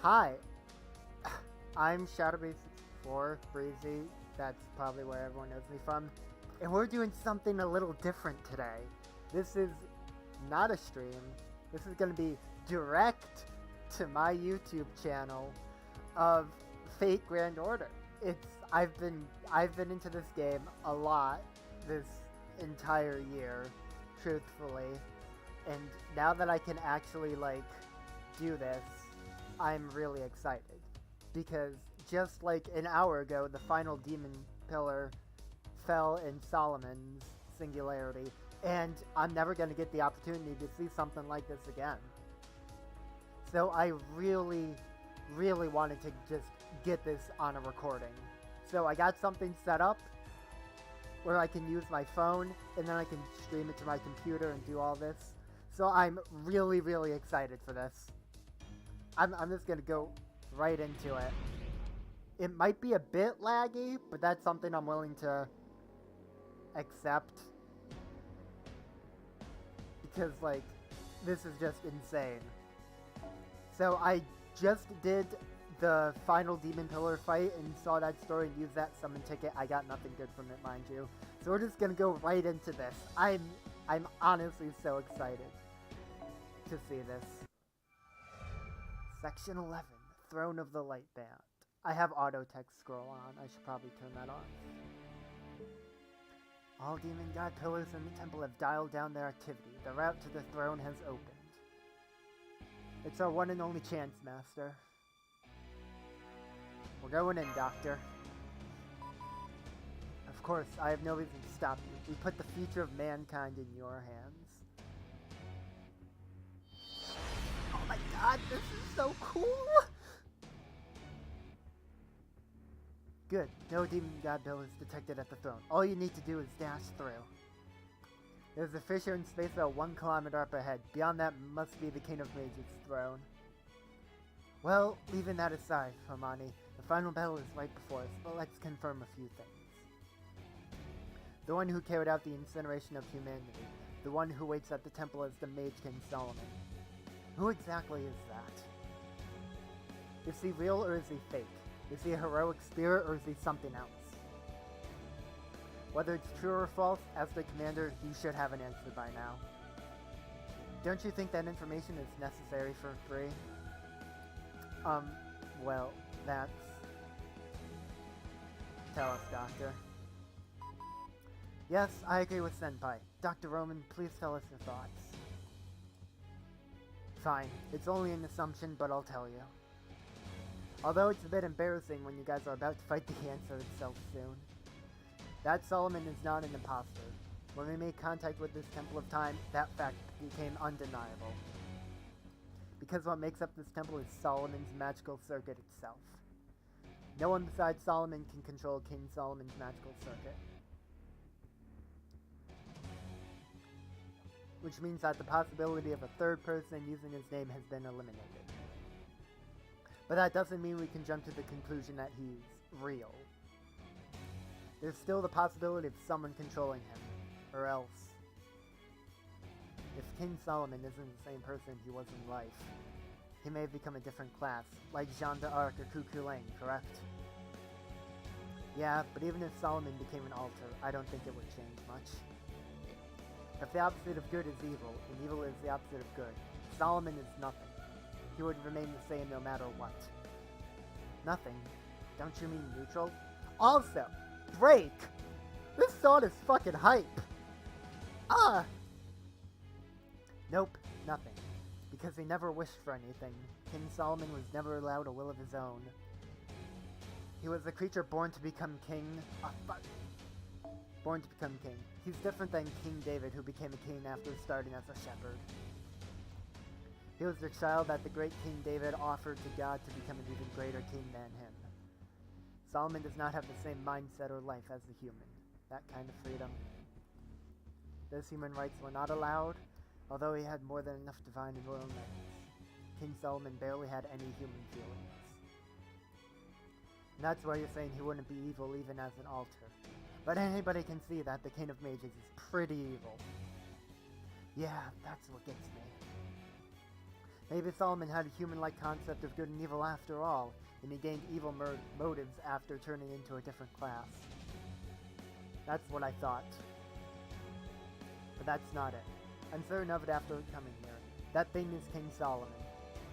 Hi, I'm Shadowbase64, Breezy, that's probably where everyone knows me from, and we're doing something a little different today. This is not a stream, this is going to be direct to my YouTube channel of Fate Grand Order. I've been into this game a lot this entire year, truthfully, and now that I can actually do this, I'm really excited, because just like an hour ago, the final demon pillar fell in Solomon's singularity, and I'm never going to get the opportunity to see something like this again. So I really wanted to just get this on a recording. So I got something set up where I can use my phone, and then I can stream it to my computer and do all this. So I'm really excited for this. I'm just going to go right into it. It might be a bit laggy, but that's something I'm willing to accept. Because, this is just insane. So I just did the final Demon Pillar fight and saw that story and used that summon ticket. I got nothing good from it, mind you. So we're just going to go right into this. I'm honestly so excited to see this. Section 11, Throne of the Light Band. I have auto text scroll on. I should probably turn that on. All demon god pillars in the temple have dialed down their activity. The route to the throne has opened. It's our one and only chance, Master. We're going in, Doctor. Of course, I have no reason to stop you. We put the future of mankind in your hands. Oh my god, this is so cool! Good. No demon god pillar is detected at the throne. All you need to do is dash through. There's a fissure in space about 1 kilometer up ahead. Beyond that must be the King of Mages' throne. Well, leaving that aside, Hermione, the final battle is right before us, but let's confirm a few things. The one who carried out the incineration of humanity. The one who waits at the temple as the Mage King Solomon. Who exactly is that? Is he real or is he fake? Is he a heroic spirit or is he something else? Whether it's true or false, as the commander, you should have an answer by now. Don't you think that information is necessary for free? Well, that's... Tell us, Doctor. Yes, I agree with Senpai. Dr. Roman, please tell us your thoughts. Fine, it's only an assumption, but I'll tell you. Although it's a bit embarrassing when you guys are about to fight the answer itself soon. That Solomon is not an imposter. When we made contact with this Temple of Time, that fact became undeniable. Because what makes up this temple is Solomon's magical circuit itself. No one besides Solomon can control King Solomon's magical circuit. Which means that the possibility of a third person using his name has been eliminated. But that doesn't mean we can jump to the conclusion that he's real. There's still the possibility of someone controlling him, or else. If King Solomon isn't the same person he was in life, he may have become a different class, like Jeanne d'Arc or Cuckoo Lane, correct? Yeah, but even if Solomon became an altar, I don't think it would change much. If the opposite of good is evil, and evil is the opposite of good, Solomon is nothing. He would remain the same no matter what. Nothing? Don't you mean neutral? Also, break! This sword is fucking hype! Ah! Nope, nothing. Because he never wished for anything. King Solomon was never allowed a will of his own. He was a creature born to become king. Born to become king. He's different than King David, who became a king after starting as a shepherd. He was the child that the great King David offered to God to become an even greater king than him. Solomon does not have the same mindset or life as the human. That kind of freedom. Those human rights were not allowed, although he had more than enough divine and royal merits. King Solomon barely had any human feelings. And that's why you're saying he wouldn't be evil even as an altar. But anybody can see that the King of Mages is pretty evil. Yeah, that's what gets me. Maybe Solomon had a human-like concept of good and evil after all, and he gained evil motives after turning into a different class. That's what I thought. But that's not it. I'm certain of it after coming here. That thing is King Solomon,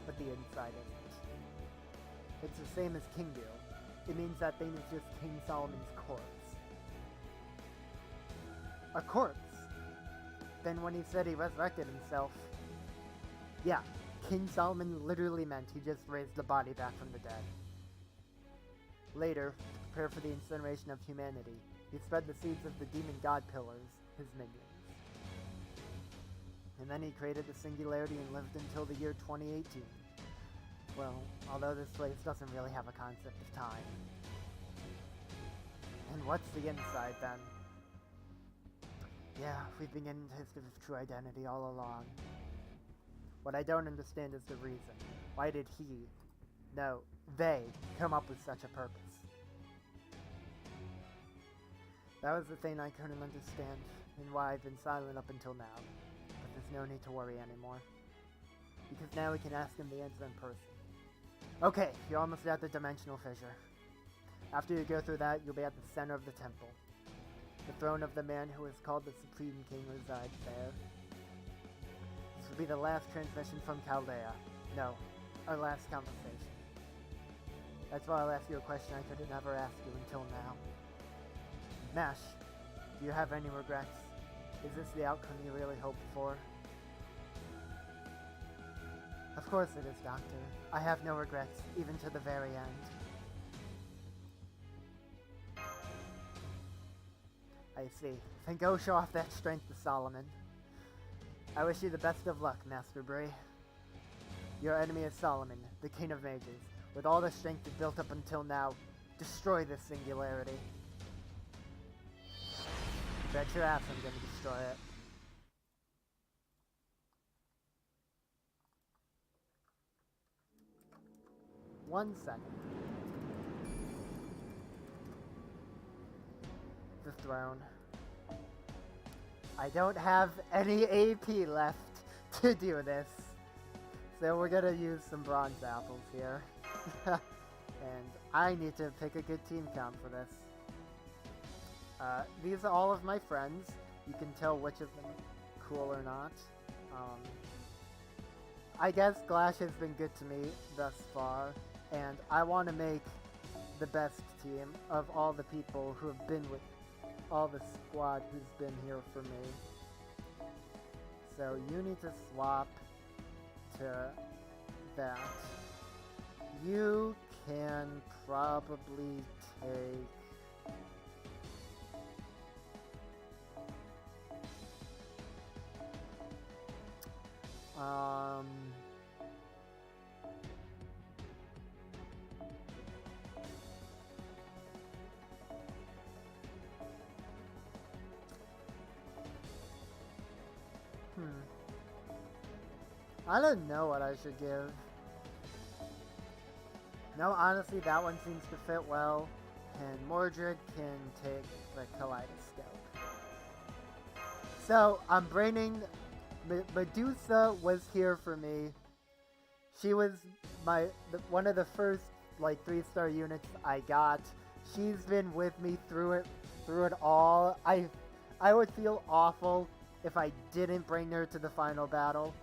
but the inside isn't. It's the same as Kingdale. It means that thing is just King Solomon's corpse. A corpse? Then when he said he resurrected himself... Yeah, King Solomon literally meant he just raised the body back from the dead. Later, to prepare for the incineration of humanity, he spread the seeds of the demon god pillars, his minions. And then he created the singularity and lived until the year 2018. Well, although this place doesn't really have a concept of time. And what's the inside then? Yeah, we've been getting taste of his true identity all along. What I don't understand is the reason. Why did he, no, they, come up with such a purpose? That was the thing I couldn't understand, and why I've been silent up until now. But there's no need to worry anymore. Because now we can ask him the answer in person. Okay, you're almost at the dimensional fissure. After you go through that, you'll be at the center of the temple. The throne of the man who is called the Supreme King resides there. This will be the last transmission from Chaldea. No, our last conversation. That's why I'll ask you a question I could never ask you until now. Nash, do you have any regrets? Is this the outcome you really hoped for? Of course it is, Doctor. I have no regrets, even to the very end. I see. Then go show off that strength to Solomon. I wish you the best of luck, Master Bree. Your enemy is Solomon, the King of Mages. With all the strength you've built up until now, destroy this singularity. Bet your ass I'm gonna destroy it. One second. The throne. I don't have any AP left to do this. So we're gonna use some bronze apples here. And I need to pick a good team count for this. These are all of my friends. You can tell which of them cool or not. I guess Glash has been good to me thus far, and I want to make the best team of all the people who have been with all the squad who's been here for me. So you need to swap to that. You can probably take... I don't know what I should give. No, honestly, that one seems to fit well. And Mordred can take the Kaleidoscope. So, I'm braining... Medusa was here for me. She was one of the first, 3-star units I got. She's been with me through it all. I would feel awful if I didn't bring her to the final battle.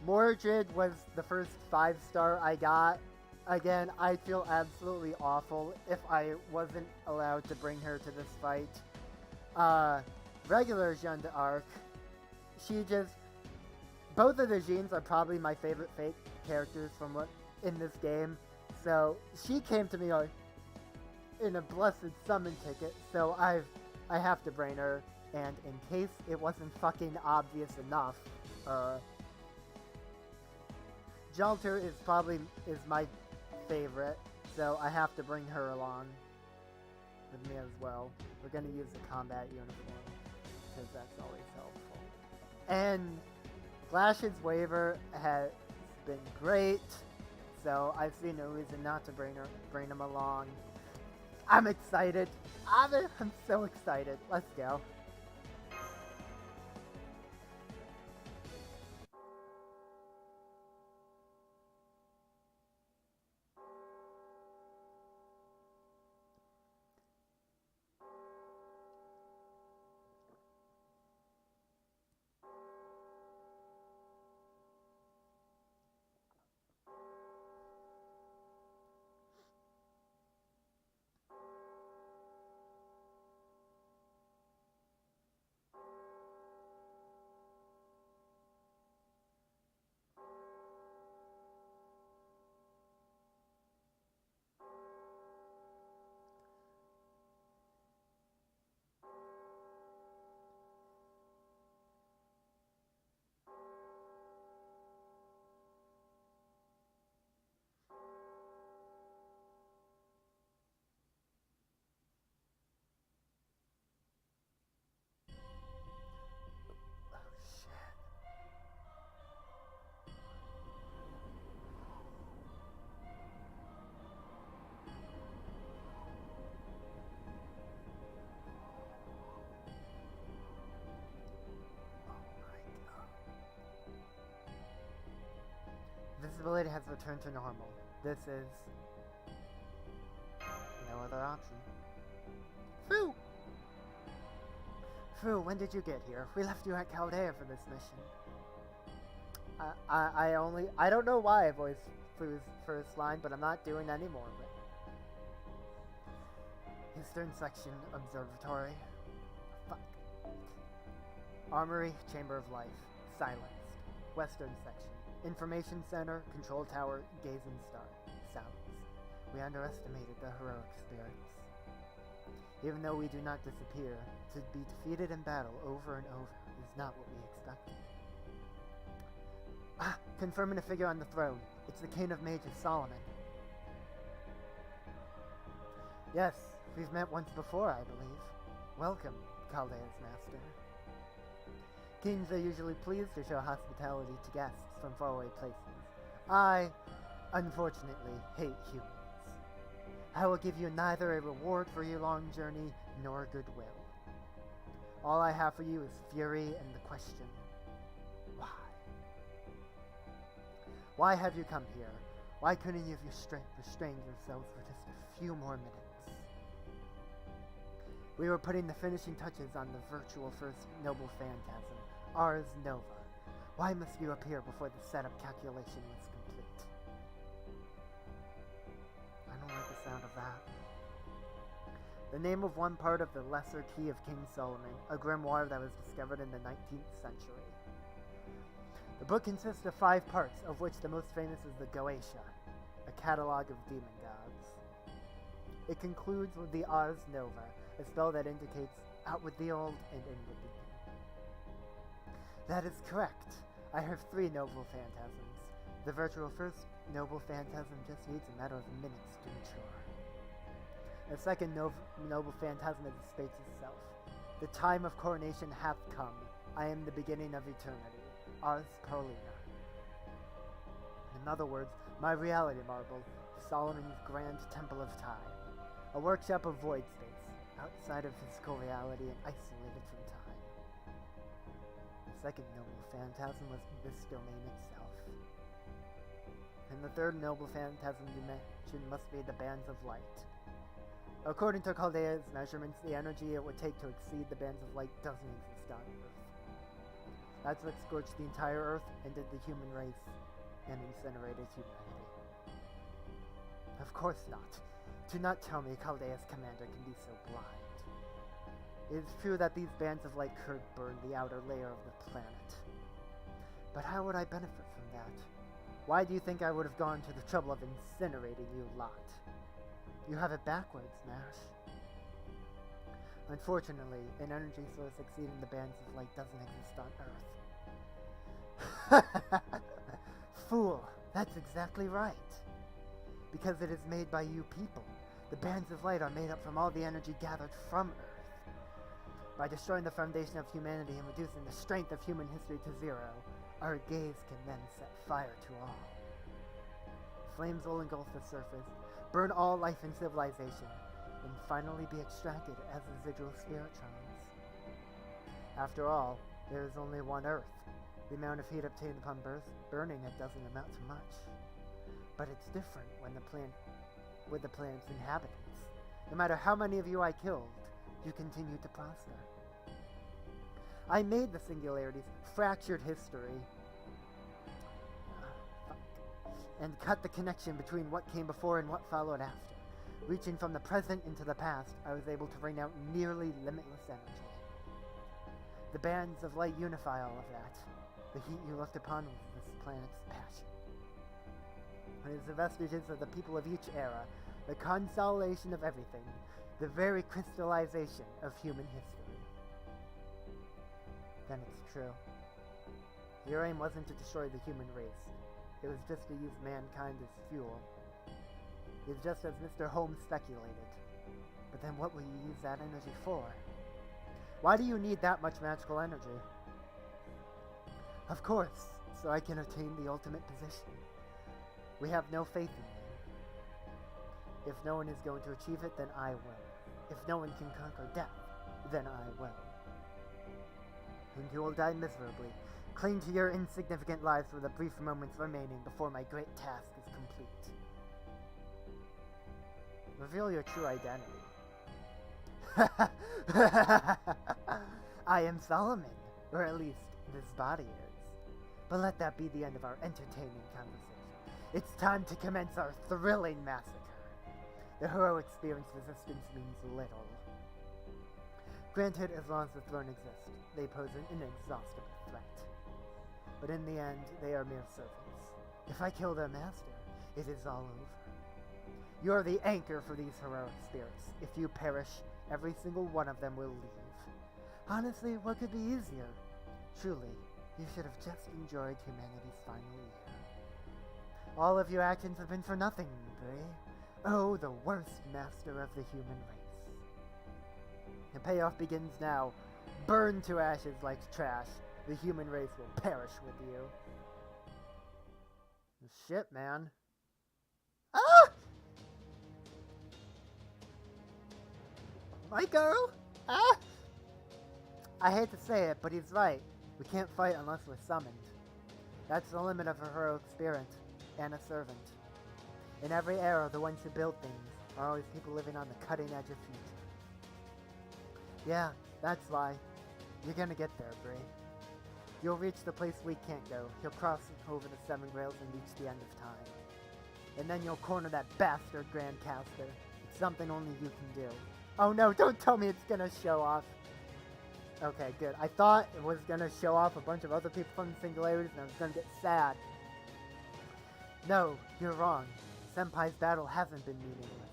Mordred was the first 5-star I got. Again, I'd feel absolutely awful if I wasn't allowed to bring her to this fight. Regular Jeanne d'Arc, both of the Jeans are probably my favorite fake characters in this game. So she came to me in a blessed summon ticket, so I have to bring her. And in case it wasn't fucking obvious enough, Jalter is my favorite, so I have to bring her along with me as well. We're gonna use the combat uniform, because that's always helpful. And Glash's waiver has been great, so I see no reason not to bring him along. I'm excited. I'm so excited. Let's go. Visibility has returned to normal. This is no other option. Fu! Fu, when did you get here? We left you at Chaldea for this mission. I don't know why I voiced Fu's first line, but I'm not doing any more of it. Eastern Section Observatory. Fuck. Armory, Chamber of Life. Silenced. Western Section. Information Center, Control Tower, Gazing Star. Silence. We underestimated the heroic spirits. Even though we do not disappear, to be defeated in battle over and over is not what we expected. Ah! Confirming a figure on the throne. It's the King of Mages, Solomon. Yes, we've met once before, I believe. Welcome, Chaldea's master. Kings are usually pleased to show hospitality to guests from faraway places. I, unfortunately, hate humans. I will give you neither a reward for your long journey, nor goodwill. All I have for you is fury and the question, why? Why have you come here? Why couldn't you have restrained yourselves for just a few more minutes? We were putting the finishing touches on the virtual first noble phantasm, Ars Nova. Why must you appear before the setup calculation was complete? I don't like the sound of that. The name of one part of the Lesser Key of King Solomon, a grimoire that was discovered in the 19th century. The book consists of 5 parts, of which the most famous is the Goetia, a catalog of demon gods. It concludes with the Ars Nova, a spell that indicates out with the old and in with the new. That is correct. I have 3 noble phantasms. The virtual first noble phantasm just needs a matter of minutes to mature. The second noble phantasm is the space itself. The time of coronation hath come. I am the beginning of eternity. Ars Paulina. In other words, my reality marble, Solomon's grand temple of time. A workshop of void space, outside of physical reality and isolated from time. The second noble phantasm was this domain itself. And the third noble phantasm you mentioned must be the bands of light. According to Chaldea's measurements, the energy it would take to exceed the bands of light doesn't exist on Earth. That's what scorched the entire Earth, ended the human race, and incinerated humanity. Of course not. Do not tell me Chaldea's commander can be so blind. It is true that these bands of light could burn the outer layer of the planet. But how would I benefit from that? Why do you think I would have gone to the trouble of incinerating you lot? You have it backwards, Nash. Unfortunately, an energy source exceeding the bands of light doesn't exist on Earth. Fool, that's exactly right. Because it is made by you people. The bands of light are made up from all the energy gathered from Earth. By destroying the foundation of humanity and reducing the strength of human history to 0, our gaze can then set fire to all. Flames will engulf the surface, burn all life and civilization, and finally be extracted as residual spiritrons. After all, there is only one Earth. The amount of heat obtained upon burning it doesn't amount to much. But it's different with the planet's inhabitants. No matter how many of you I killed, you continue to prosper. I made the singularities, fractured history, and cut the connection between what came before and what followed after. Reaching from the present into the past, I was able to bring out nearly limitless energy. The bands of light unify all of that. The heat you looked upon was this planet's passion. It is the vestiges of the people of each era, the consolidation of everything, the very crystallization of human history. Then it's true. Your aim wasn't to destroy the human race. It was just to use mankind as fuel. It's just as Mr. Holmes speculated. But then what will you use that energy for? Why do you need that much magical energy? Of course, so I can attain the ultimate position. We have no faith in me. If no one is going to achieve it, then I will. If no one can conquer death, then I will. And you will die miserably, Cling to your insignificant lives for the brief moments remaining before my great task is complete. Reveal your true identity. I am Solomon, or at least this body is. But let that be the end of our entertaining conversation. It's time to commence our thrilling massacre. The hero experience resistance means little. Granted, as long as the throne exists, they pose an inexhaustible threat. But in the end, they are mere servants. If I kill their master, it is all over. You are the anchor for these heroic spirits. If you perish, every single one of them will leave. Honestly, what could be easier? Truly, you should have just enjoyed humanity's final year. All of your actions have been for nothing, Brie. Oh, the worst master of the human race. The payoff begins now. Burn to ashes like trash. The human race will perish with you. Shit, man. Ah! My girl? Ah! I hate to say it, but he's right. We can't fight unless we're summoned. That's the limit of a heroic spirit, and a servant. In every era, the ones who build things are always people living on the cutting edge of future. Yeah, that's why. You're gonna get there, Brie. You'll reach the place we can't go. You'll cross over the seven rails and reach the end of time. And then you'll corner that bastard Grandcaster. It's something only you can do. Oh no, don't tell me it's gonna show off. Okay, good. I thought it was gonna show off a bunch of other people from the Singularities and I was gonna get sad. No, you're wrong. Senpai's battle hasn't been meaningless.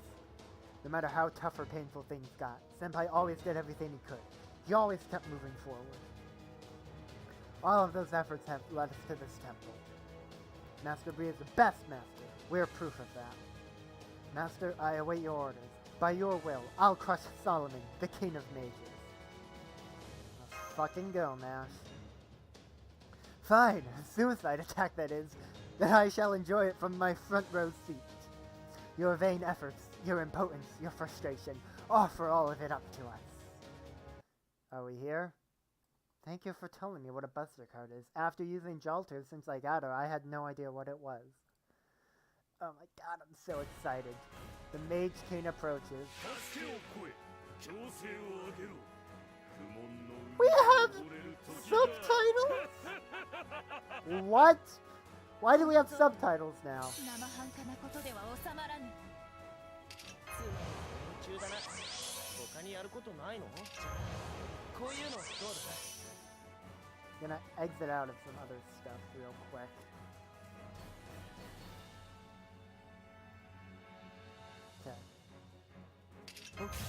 No matter how tough or painful things got, Senpai always did everything he could. He always kept moving forward. All of those efforts have led us to this temple. Master Brie is the best master. We're proof of that. Master, I await your orders. By your will, I'll crush Solomon, the king of mages. Let's fucking go, Mash. Fine, a suicide attack that is. Then I shall enjoy it from my front row seat. Your vain efforts, your impotence, your frustration, offer all of it up to us. Are we here? Thank you for telling me what a Buster card is. After using Jalter since I got her, I had no idea what it was. Oh my god, I'm so excited. The Mage King approaches. We have subtitles? What? Why do we have subtitles now? Gonna exit out of some other stuff real quick. Okay. Oops.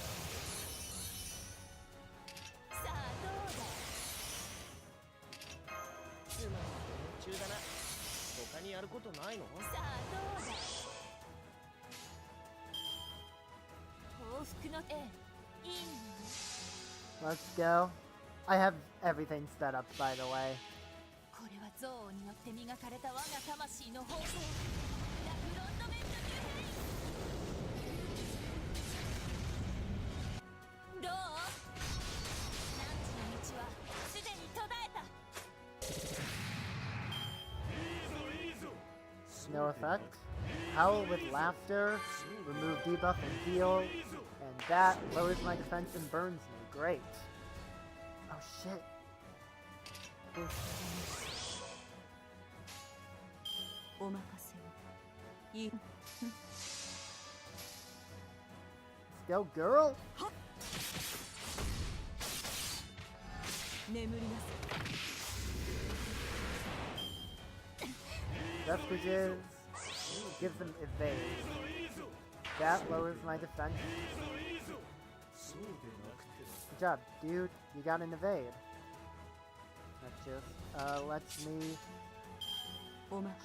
Let's go. I have everything set up, by the way. No effect. Howl with laughter. Remove debuff and heal. And that lowers my defense and burns me. Great. Oh shit. Let's go, girl. Vestiges. Gives them evade. That lowers my defense. Good job, dude. You got an evade. That just lets me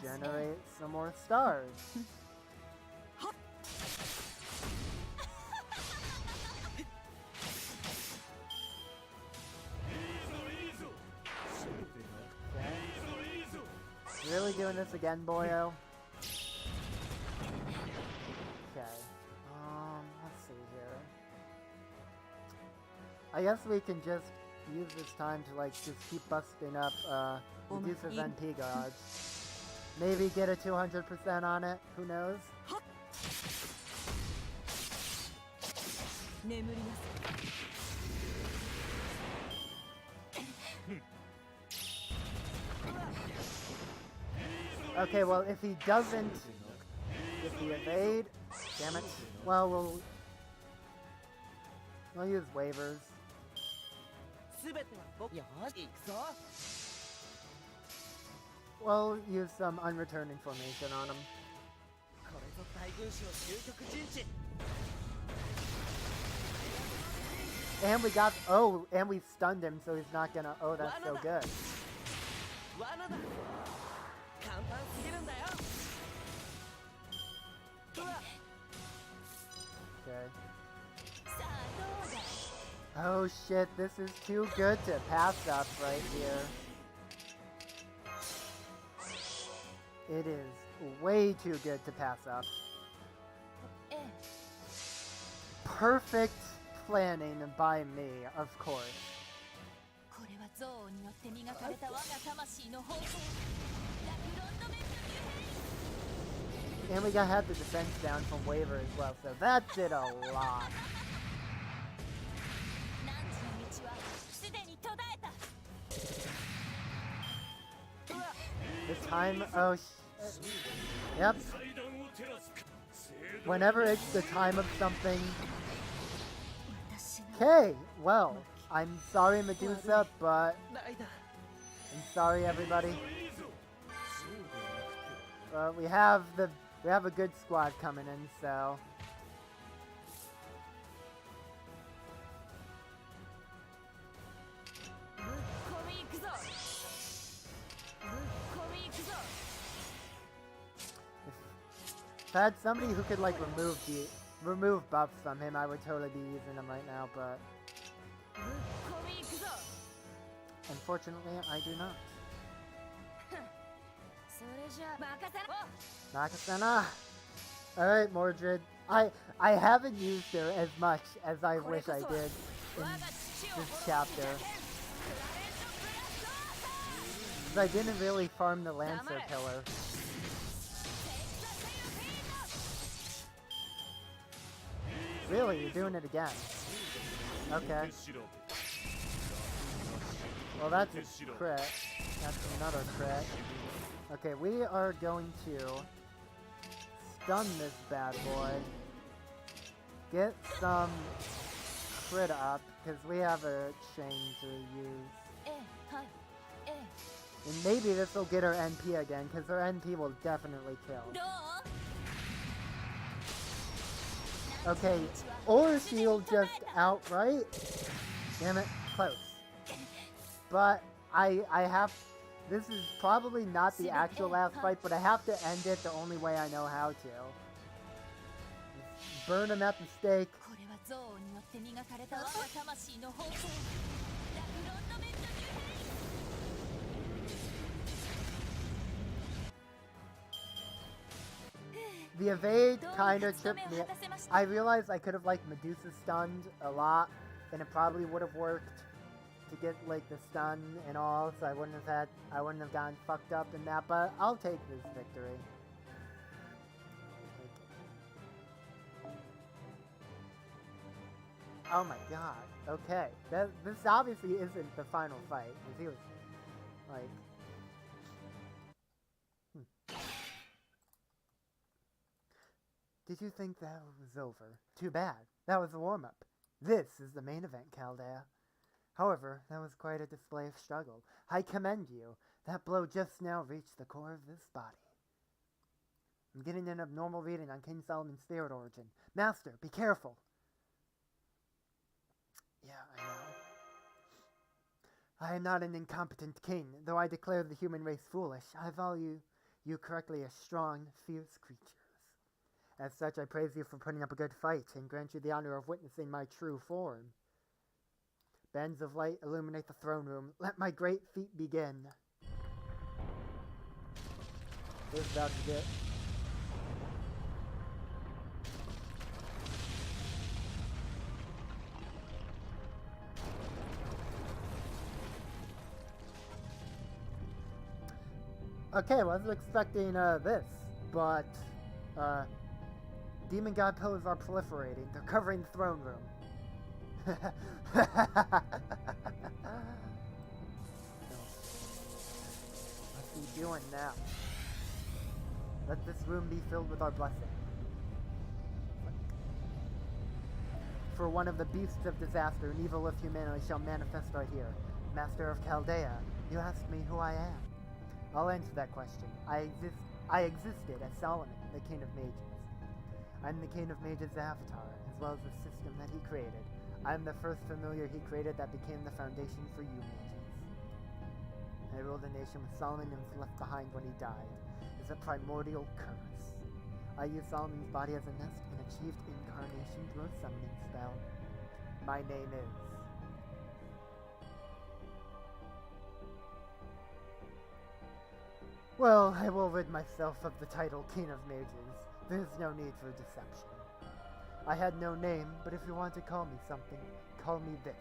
generate some more stars. Okay. Really doing this again, boyo? Okay. Let's see here. I guess we can just use this time to like just keep busting up Medusa's NP gauge. Maybe get a 200% on it. Who knows? Okay, well, if he doesn't get the evade, damn it. Well, we'll use waivers. We'll use some unreturning formation on him. And we got, oh, and we stunned him, so he's not gonna, oh, that's so good. Okay. Oh shit, this is too good to pass up right here. It is way too good to pass up. Perfect planning by me, of course. And we had the defense down from waiver as well, so that did a lot. This time, oh shit. Yep. Whenever it's the time of something. Okay, well, I'm sorry Medusa, but I'm sorry everybody. We have a good squad coming in, so if I had somebody who could like remove buffs from him, I would totally be using them right now, but unfortunately I do not. Makasana! Alright, Mordred. I haven't used her as much as I wish I did in this chapter. Because I didn't really farm the Lancer pillar. Really? You're doing it again? Okay. Well, that's a crit. That's another crit. Okay, we are going to stun this bad boy. Get some crit up, because we have a chain to use. And maybe this will get her NP again, because her NP will definitely kill. Okay, or she'll just outright. Damn it, close. But I have. This is probably not the actual last fight, but I have to end it the only way I know how to. Just burn him at the stake. The evade kind of tripped me. I realized I could have like Medusa stunned a lot, and it probably would have worked to get like the stun and all, so I wouldn't have gotten fucked up in that. But I'll take this victory. Oh my god. Okay, this obviously isn't the final fight, because he was like. Did you think that was over? Too bad. That was the warm-up. This is the main event, Caldea. However, that was quite a display of struggle. I commend you. That blow just now reached the core of this body. I'm getting an abnormal reading on King Solomon's spirit origin. Master, be careful. Yeah, I know. I am not an incompetent king, though I declare the human race foolish. I value you correctly as strong, fierce creatures. As such, I praise you for putting up a good fight, and grant you the honor of witnessing my true form. Bands of light illuminate the throne room. Let my great feat begin. This is about to get... Okay, wasn't expecting this, but demon god pillars are proliferating. They're covering the throne room. What's he doing now? Let this room be filled with our blessing. For one of the beasts of disaster and evil of humanity shall manifest right here. Master of Chaldea, you asked me who I am. I'll answer that question. I existed as Solomon, the King of Mages. I'm the King of Mages' avatar, as well as the system that he created. I'm the first familiar he created that became the foundation for you mages. I ruled a nation with Solomon and was left behind when he died. It's a primordial curse. I used Solomon's body as a nest and achieved incarnation through a summoning spell. My name is... Well, I will rid myself of the title King of Mages. There's no need for deception. I had no name, but if you want to call me something, call me this.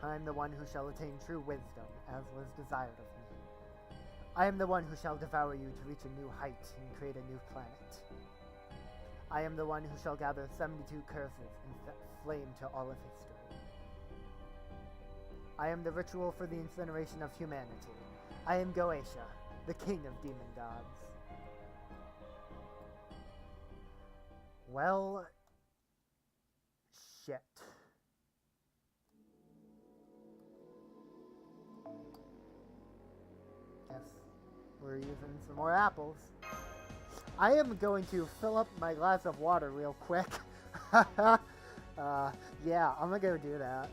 I am the one who shall attain true wisdom, as was desired of me. I am the one who shall devour you to reach a new height and create a new planet. I am the one who shall gather 72 curses and set flame to all of history. I am the ritual for the incineration of humanity. I am Goetia, the king of demon gods. Well, shit. Guess we're using some more apples. I am going to fill up my glass of water real quick. Yeah, I'm gonna go do that.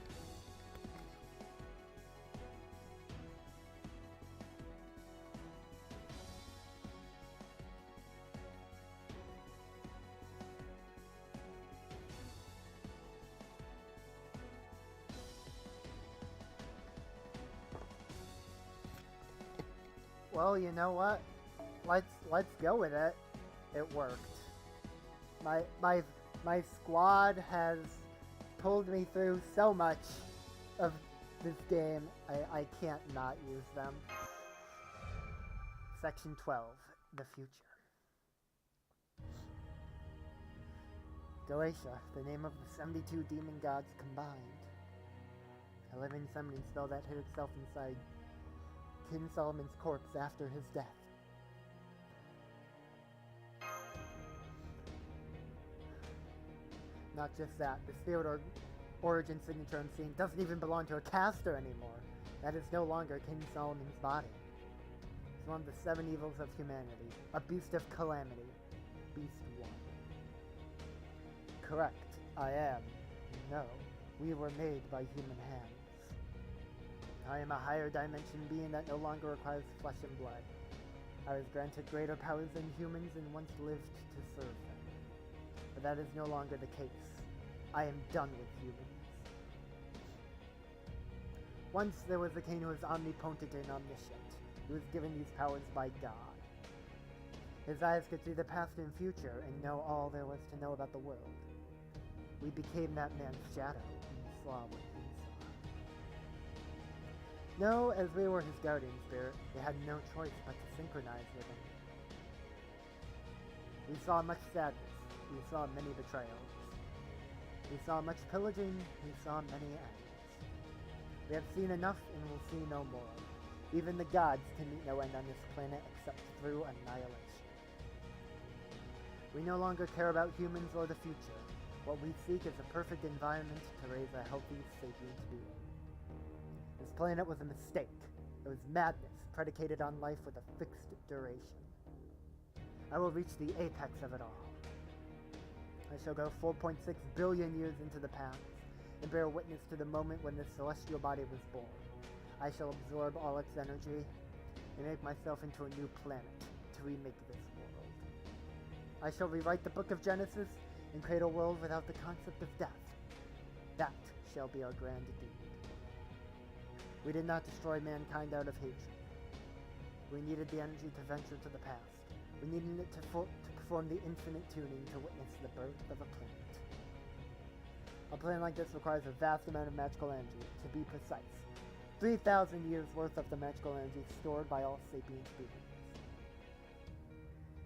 Well, you know what? Let's go with it. It worked. My squad has pulled me through so much of this game. I can't not use them. Section 12, the future. Goetia, the name of the 72 demon gods combined. A living summoning spell that hid itself inside King Solomon's corpse after his death. Not just that, the spirit origin signature I'm seeing doesn't even belong to a caster anymore. That is no longer King Solomon's body. It's one of the 7 evils of humanity, a beast of calamity, Beast 1. Correct, I am. No, we were made by human hands. I am a higher dimension being that no longer requires flesh and blood. I was granted greater powers than humans and once lived to serve them. But that is no longer the case. I am done with humans. Once there was a king who was omnipotent and omniscient. He was given these powers by God. His eyes could see the past and future and know all there was to know about the world. We became that man's shadow and saw what he saw. No, as we were his guardian spirit, we had no choice but to synchronize with him. We saw much sadness. We saw many betrayals. We saw much pillaging. We saw many ends. We have seen enough and will see no more. Even the gods can meet no end on this planet except through annihilation. We no longer care about humans or the future. What we seek is a perfect environment to raise a healthy, sapient being. This planet was a mistake. It was madness, predicated on life with a fixed duration. I will reach the apex of it all. I shall go 4.6 billion years into the past, and bear witness to the moment when this celestial body was born. I shall absorb all its energy, and make myself into a new planet, to remake this world. I shall rewrite the book of Genesis, and create a world without the concept of death. That shall be our grand deed. We did not destroy mankind out of hatred. We needed the energy to venture to the past. We needed it to perform the infinite tuning to witness the birth of a planet. A plan like this requires a vast amount of magical energy, to be precise, 3,000 years worth of the magical energy stored by all sapient beings.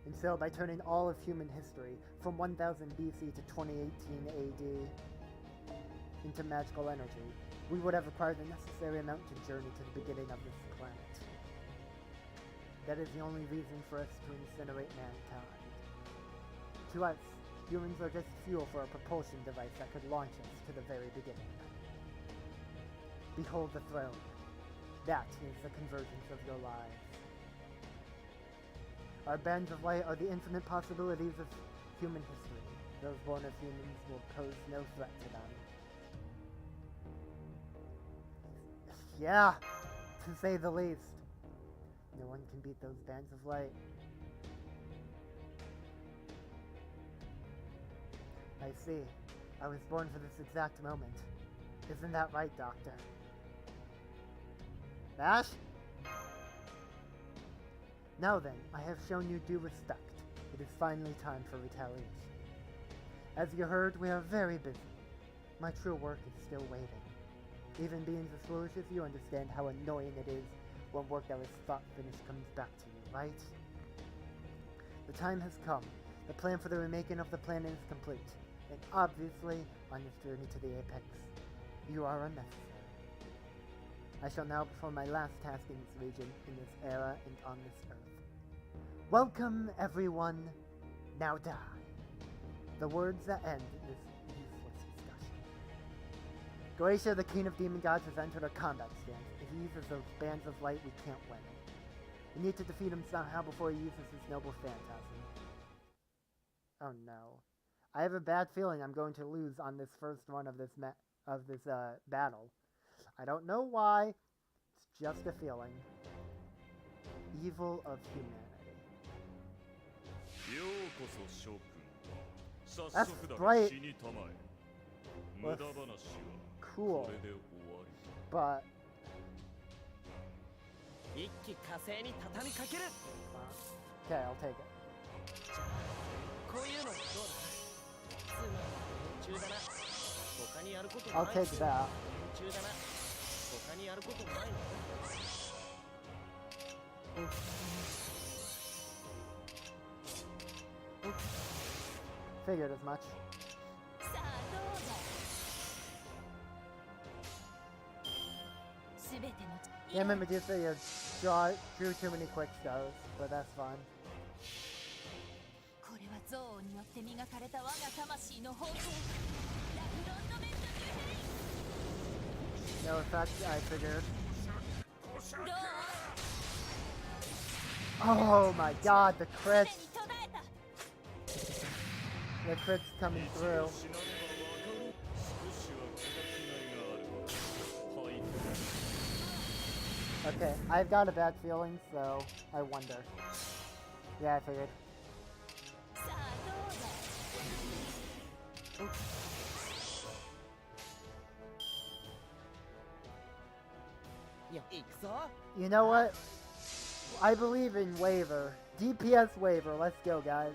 And so, by turning all of human history from 1000 BC to 2018 AD into magical energy, we would have acquired the necessary amount to journey to the beginning of this planet. That is the only reason for us to incinerate mankind. To us, humans are just fuel for a propulsion device that could launch us to the very beginning. Behold the throne. That is the convergence of your lives. Our bands of light are the infinite possibilities of human history. Those born of humans will pose no threat to them. Yeah, to say the least. No one can beat those bands of light. I see. I was born for this exact moment. Isn't that right, Doctor? Ash? Now then, I have shown you due respect. It is finally time for retaliation. As you heard, we are very busy. My true work is still waiting. Even beings as foolish as you understand how annoying it is when work that was thought finished comes back to you, right? The time has come. The plan for the remaking of the planet is complete. And obviously, on this journey to the apex, you are unnecessary. I shall now perform my last task in this region, in this era, and on this earth. Welcome, everyone. Now die. The words that end this useless discussion. Goetia, the king of demon gods, has entered a combat stance. If he uses those bands of light, we can't win. We need to defeat him somehow before he uses his noble phantasm. Oh no. I have a bad feeling I'm going to lose on this first one of this battle. I don't know why. It's just a feeling. Evil of humanity. That's bright. Looks cool. But okay, I'll take it. I'll take that. Figured as much. Yeah, remember just that you drew too many quick shows, but that's fine. No effect, I figured. Oh my god, the crits! The crits coming through. Okay, I've got a bad feeling, so I wonder. Yeah, I figured. Oops. You know what? I believe in waiver. DPS waiver. Let's go, guys.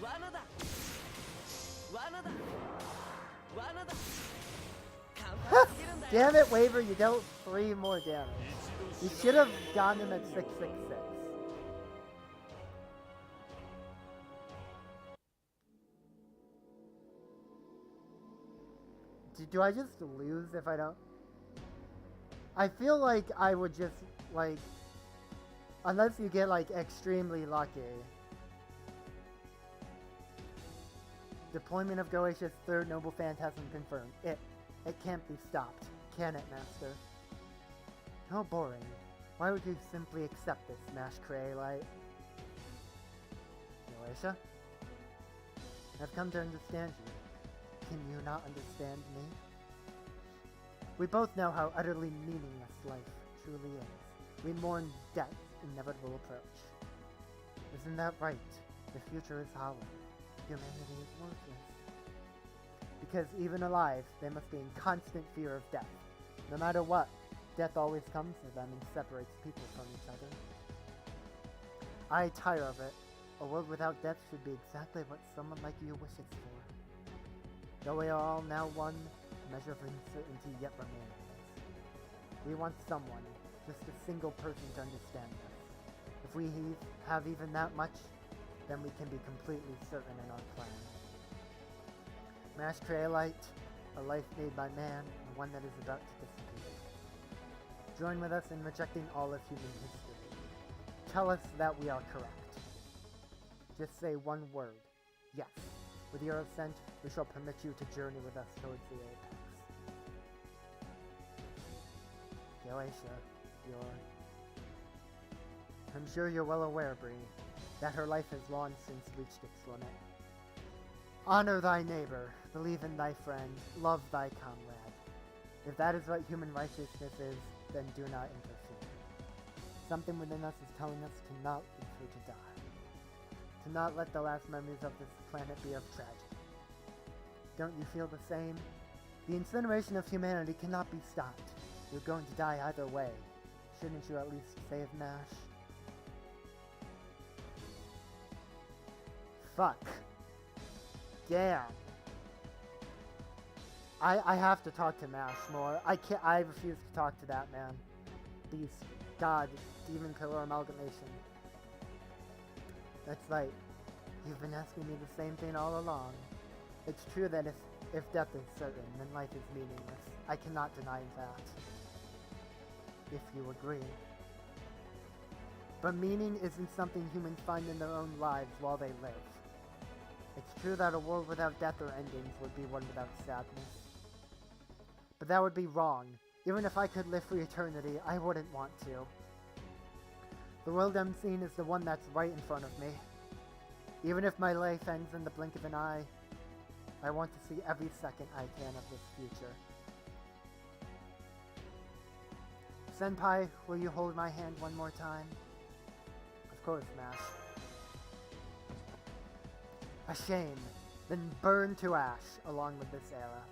Damn it, waiver. You dealt 3 more damage. You should have gotten him at 666. Do I just lose if I don't? I feel like I would just, like, unless you get, like, extremely lucky. Deployment of Goetia's third noble phantasm confirmed. It can't be stopped. Can it, Master? How boring. Why would you simply accept this, Smash Crealite? Goetia? I've come to understand you. Can you not understand me? We both know how utterly meaningless life truly is. We mourn death's inevitable approach. Isn't that right? The future is hollow. Humanity is worthless. Because even alive, they must be in constant fear of death. No matter what, death always comes for them and separates people from each other. I tire of it. A world without death should be exactly what someone like you wishes for. Though we are all now one, a measure of uncertainty yet remains. We want someone, just a single person to understand us. If we have even that much, then we can be completely certain in our plan. Mash Creolite, a life made by man, and one that is about to disappear. Join with us in rejecting all of human history. Tell us that we are correct. Just say one word. Yes. With your assent, we shall permit you to journey with us towards the apex. Galatia, I'm sure you're well aware, Bree, that her life has long since reached its limit. Honor thy neighbor, believe in thy friend, love thy comrade. If that is what human righteousness is, then do not interfere. Something within us is telling us to not leave her to die. To not let the last memories of this planet be of tragedy. Don't you feel the same? The incineration of humanity cannot be stopped. You're going to die either way. Shouldn't you at least save Mash? Fuck. Damn. I have to talk to Mash more. I refuse to talk to that man. Beast. God. Demon Killer Amalgamation. That's right. You've been asking me the same thing all along. It's true that if death is certain, then life is meaningless. I cannot deny that. If you agree. But meaning isn't something humans find in their own lives while they live. It's true that a world without death or endings would be one without sadness. But that would be wrong. Even if I could live for eternity, I wouldn't want to. The world I'm seeing is the one that's right in front of me. Even if my life ends in the blink of an eye, I want to see every second I can of this future. Senpai, will you hold my hand one more time? Of course, Mash. A shame, then burn to ash along with this era.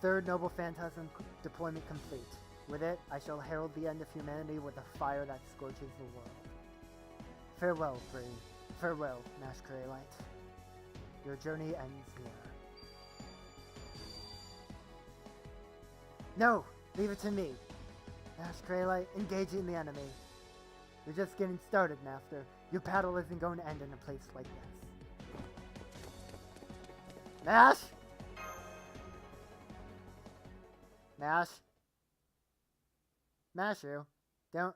Third Noble Phantasm deployment complete. With it, I shall herald the end of humanity with a fire that scorches the world. Farewell, Bree. Farewell, Mash Creolite. Your journey ends here. No! Leave it to me! Mash Creolite, engaging the enemy. You're just getting started, Master. Your battle isn't going to end in a place like this. Mash! Mash? Mash you. Don't.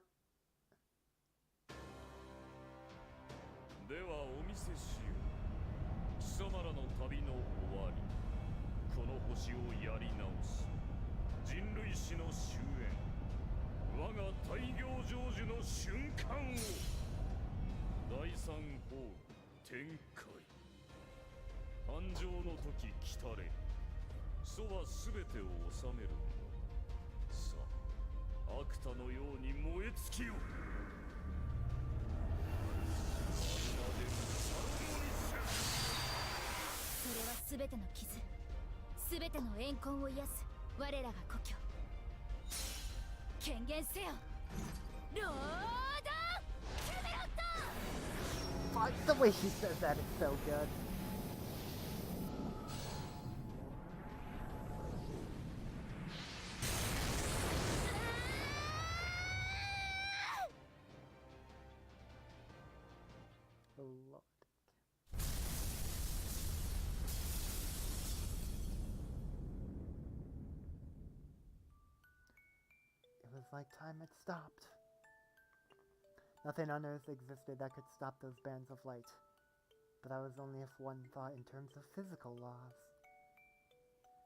ではお見せしよう。貴様らの旅の終わり。この星をやり直し。人類史の終焉。我が大行成就の瞬間を。第三ホール展開。誕生の時来たれ。そは全てを治める。さあ、アクタのように燃え尽きよ。 それは全ての傷、全ての怨恨を癒す我らが故郷。権限せよ、ロード・キャメロット。 Fuck, the way he says that is so good. Oh, Lord. It was like time had stopped. Nothing on Earth existed that could stop those bands of light. But that was only if one thought in terms of physical laws.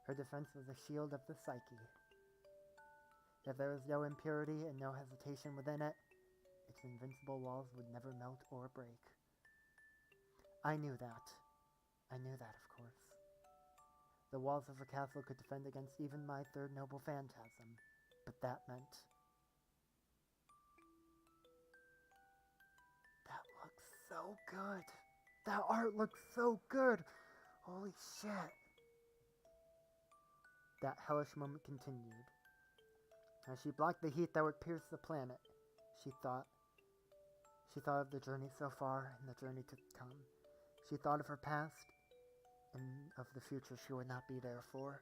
Her defense was a shield of the psyche. If there was no impurity and no hesitation within it, its invincible walls would never melt or break. I knew that. I knew that, of course. The walls of her castle could defend against even my third noble phantasm, but that meant... That looks so good! That art looks so good! Holy shit! That hellish moment continued. As she blocked the heat that would pierce the planet, she thought of the journey so far and the journey to come. She thought of her past and of the future she would not be there for.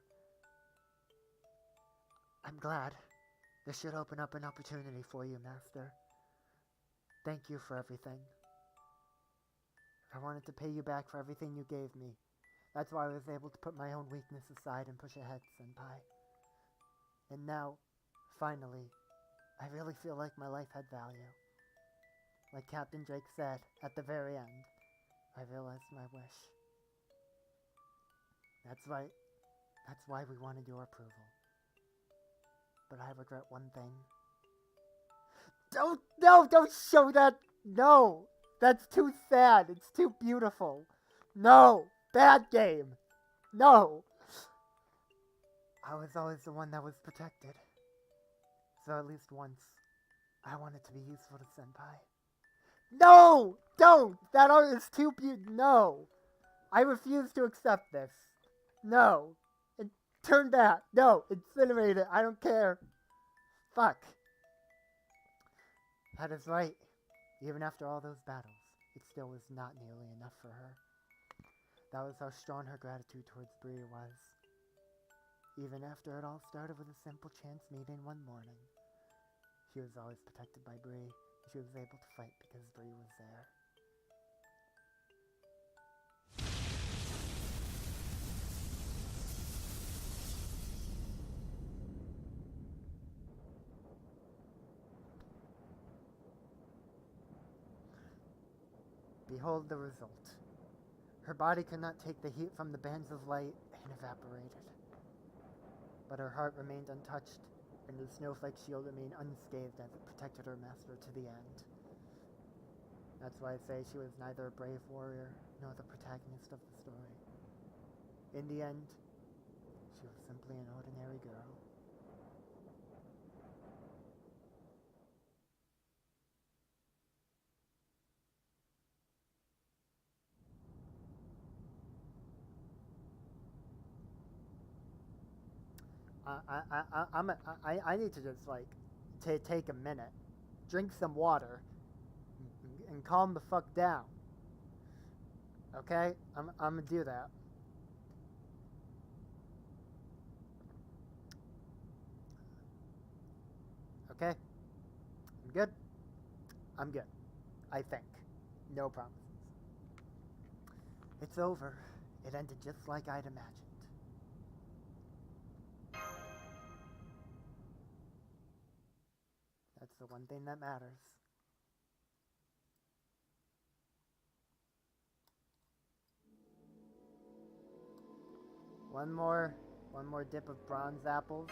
I'm glad. This should open up an opportunity for you, Master. Thank you for everything. I wanted to pay you back for everything you gave me. That's why I was able to put my own weakness aside and push ahead, Senpai. And now, finally, I really feel like my life had value. Like Captain Drake said at the very end, I realized my wish. That's right. That's why we wanted your approval. But I regret one thing. Don't show that. No, that's too sad. It's too beautiful. No, bad game. No. I was always the one that was protected. So at least once, I wanted to be useful to Senpai. No! Don't! That art is too beautiful. No! I refuse to accept this. No. Turn back. No. Incinerate it. I don't care. Fuck. That is right. Even after all those battles, it still was not nearly enough for her. That was how strong her gratitude towards Bree was. Even after it all started with a simple chance meeting one morning, she was always protected by Bree. She was able to fight because Bree was there. Behold the result. Her body could not take the heat from the bands of light and evaporated. But her heart remained untouched, and the snowflake shield remained unscathed as it protected her master to the end. That's why I say she was neither a brave warrior nor the protagonist of the story. In the end, she was simply an ordinary girl. I need to just like take a minute, drink some water, and calm the fuck down. Okay, I'm gonna do that. Okay, I'm good. I'm good. I think. No promises. It's over. It ended just like I'd imagined. That's the one thing that matters. One more dip of bronze apples.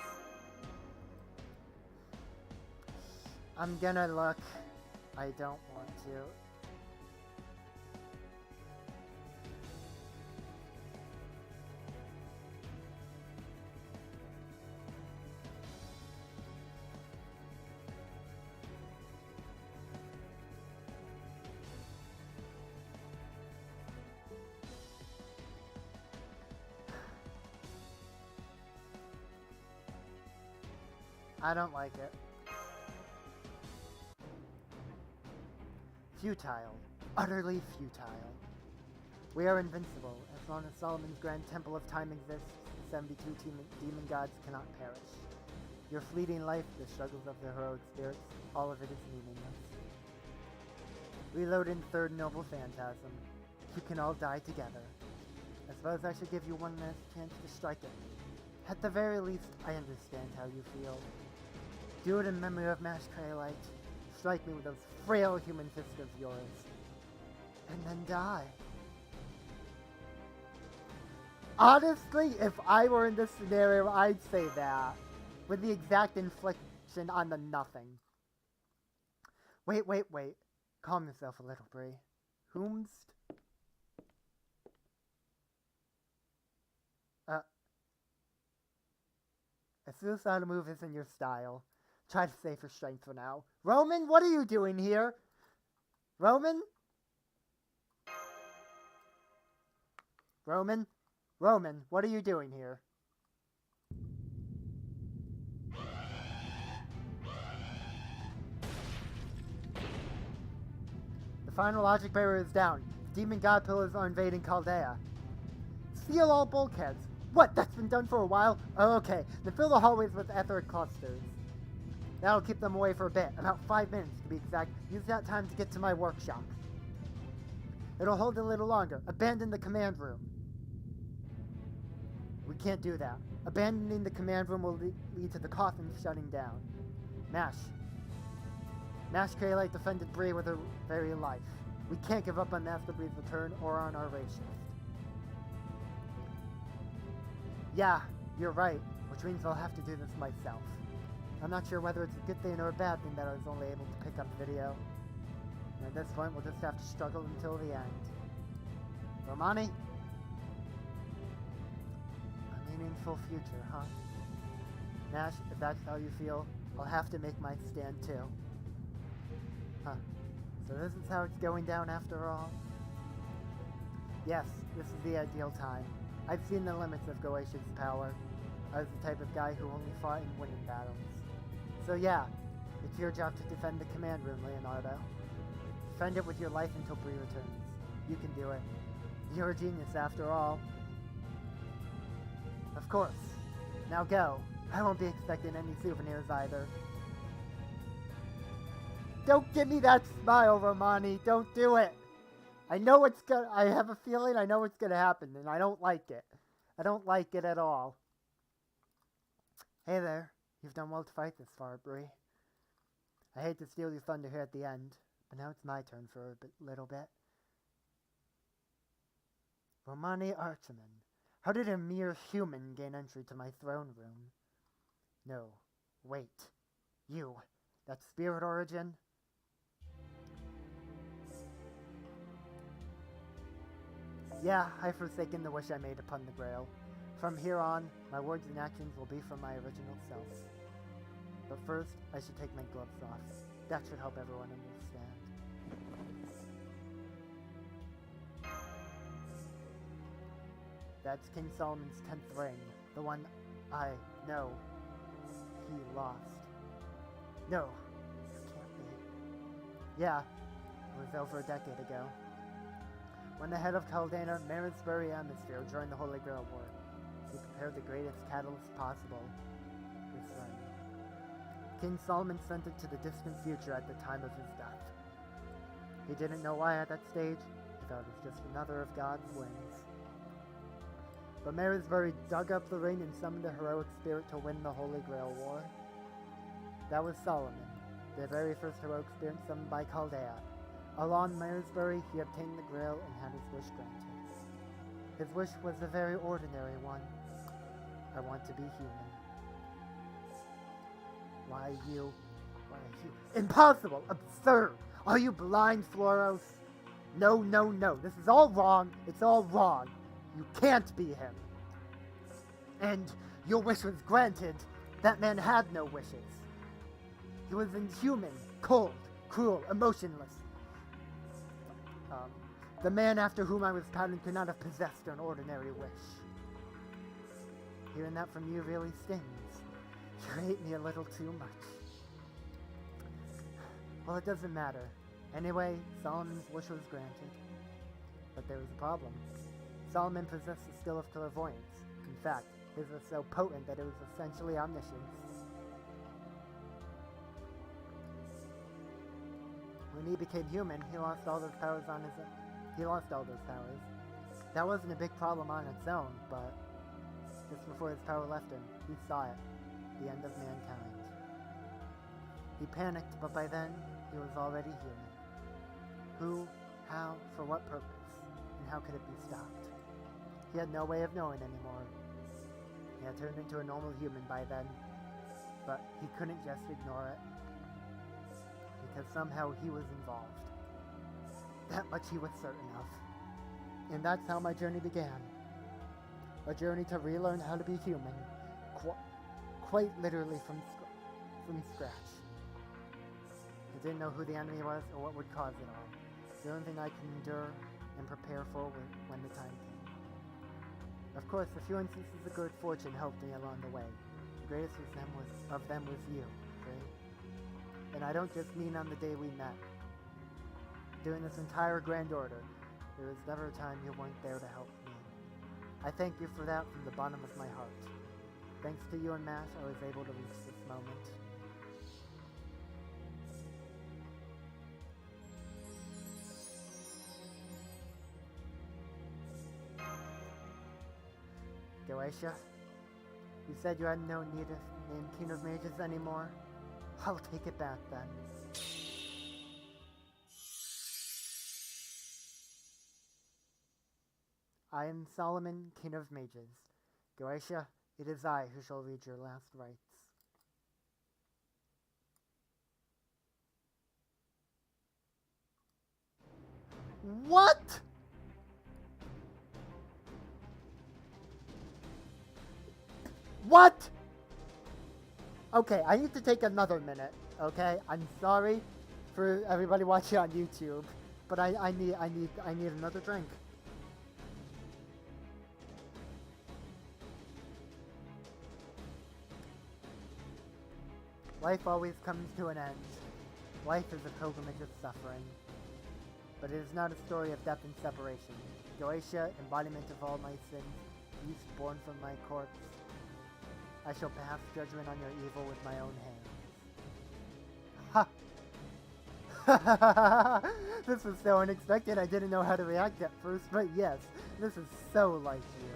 I'm gonna look. I don't want to. I don't like it. Futile. Utterly futile. We are invincible. As long as Solomon's Grand Temple of Time exists, the 72 demon gods cannot perish. Your fleeting life, the struggles of the heroic spirits, all of it is meaningless. Reload in Third Noble Phantasm. You can all die together. I suppose I should give you one last chance to strike it. At the very least, I understand how you feel. Do it in memory of Mash Craylite. Strike me with those frail human fists of yours. And then die. Honestly, if I were in this scenario, I'd say that. With the exact infliction on the nothing. Wait. Calm yourself a little, Bree. Whomst? A suicidal move isn't your style. Try to save your strength for now. Roman, what are you doing here? Roman? Roman, what are you doing here? The final logic barrier is down. Demon god pillars are invading Chaldea. Seal all bulkheads. What? That's been done for a while? Oh, okay. Then fill the hallways with etheric clusters. That'll keep them away for a bit, about 5 minutes to be exact. Use that time to get to my workshop. It'll hold a little longer. Abandon the command room. We can't do that. Abandoning the command room will lead to the coffin shutting down. Mash. Mash Kaylite defended Bree with her very life. We can't give up on Master Bree's return or on our race shift. Yeah, you're right, which means I'll have to do this myself. I'm not sure whether it's a good thing or a bad thing that I was only able to pick up video. And at this point, we'll just have to struggle until the end. Romani? A meaningful future, huh? Nash, if that's how you feel, I'll have to make my stand too. Huh. So this is how it's going down after all? Yes, this is the ideal time. I've seen the limits of Goetia's power. I was the type of guy who only fought in winning battles. So yeah, it's your job to defend the command room, Leonardo. Defend it with your life until Bree returns. You can do it. You're a genius after all. Of course. Now go. I won't be expecting any souvenirs either. Don't give me that smile, Romani. Don't do it. I know it's gonna. I have a feeling I know it's gonna happen, and I don't like it. I don't like it at all. Hey there. You've done well to fight this far, Bree. I hate to steal your thunder here at the end, but now it's my turn for a little bit. Romani Archiman. How did a mere human gain entry to my throne room? No. Wait. You. That spirit origin? Yeah, I've forsaken the wish I made upon the Grail. From here on, my words and actions will be from my original self. But first, I should take my gloves off. That should help everyone understand. That's King Solomon's 10th ring. The one I know he lost. No, this can't be. Yeah, it was over a decade ago. When the head of Caldana, Marisbury Hemisphere, joined the Holy Grail War, he prepared the greatest catalyst possible. His son. King Solomon sent it to the distant future at the time of his death. He didn't know why at that stage. He thought it was just another of God's wings. But Marisbury dug up the ring and summoned a heroic spirit to win the Holy Grail War. That was Solomon, the very first heroic spirit summoned by Chaldea. Along Marisbury, he obtained the Grail and had his wish granted. His wish was a very ordinary one. I want to be human. Why you? Impossible! Absurd! Are you blind, Floros? No, no, no. This is all wrong. It's all wrong. You can't be him. And your wish was granted. That man had no wishes. He was inhuman, cold, cruel, emotionless. The man after whom I was patterned could not have possessed an ordinary wish. Hearing that from you really stings. You hate me a little too much. Well, it doesn't matter. Anyway, Solomon's wish was granted. But there was a problem. Solomon possessed the skill of clairvoyance. In fact, his was so potent that it was essentially omniscience. When he became human, he lost all those powers on his own. That wasn't a big problem on its own, but just before his power left him, he saw it. The end of mankind. He panicked, but by then, he was already human. Who, how, for what purpose, and how could it be stopped? He had no way of knowing anymore. He had turned into a normal human by then, but he couldn't just ignore it. Because somehow he was involved. That much he was certain of. And that's how my journey began. A journey to relearn how to be human. Quite literally from scratch. I didn't know who the enemy was or what would cause it all. The only thing I could endure and prepare for when the time came. Of course, a few instances of good fortune helped me along the way. The greatest of them was you, right? And I don't just mean on the day we met. During this entire grand order, there was never a time you weren't there to help me. I thank you for that from the bottom of my heart. Thanks to you and Mash, I was able to reach this moment. Goetia, you said you had no need of name King of Mages anymore. I'll take it back then. I am Solomon, King of Mages. Goetia, it is I who shall read your last rites. What?! What?! Okay, I need to take another minute, okay? I'm sorry for everybody watching on YouTube, but I need another drink. Life always comes to an end. Life is a pilgrimage of suffering. But it is not a story of death and separation. Goetia, embodiment of all my sins, beast born from my corpse. I shall pass judgment on your evil with my own hands. Ha! This was so unexpected, I didn't know how to react at first, but yes, this is so like you.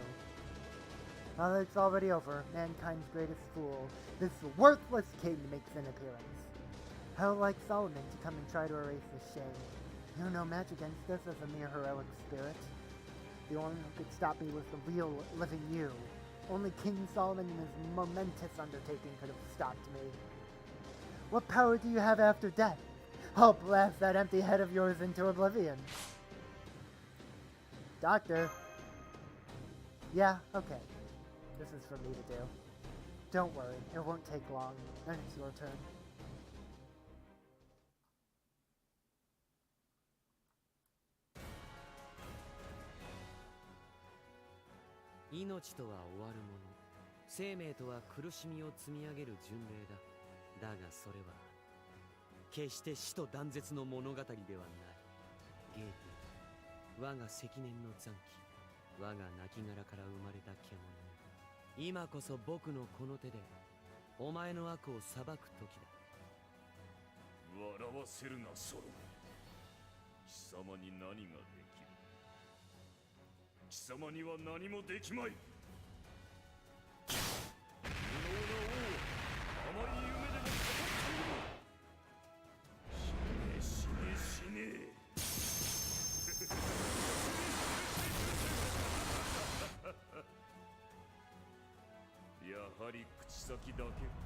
Now that it's already over, mankind's greatest fool, this worthless king makes an appearance. How like Solomon to come and try to erase his shame. You're no match against us as a mere heroic spirit. The only one who could stop me was the real, living you. Only King Solomon in his momentous undertaking could have stopped me. What power do you have after death? I'll blast that empty head of yours into oblivion. Doctor. Yeah, okay. This is for me to do. Don't worry, it won't take long. Then it's your turn.命とは終わるもの、生命とは苦しみを積み上げる巡礼だ。だがそれは決して死と断絶の物語ではない。ゲーティ、我が積年の残機、我が亡骸から生まれた獣。今こそ僕のこの手でお前の悪を裁く時だ。笑わせるな、ソロモン。貴様に何ができる？貴様には何もできまい。無能な王、甘い夢でも語っている。死ね死ね死ね。やはり口先だけか。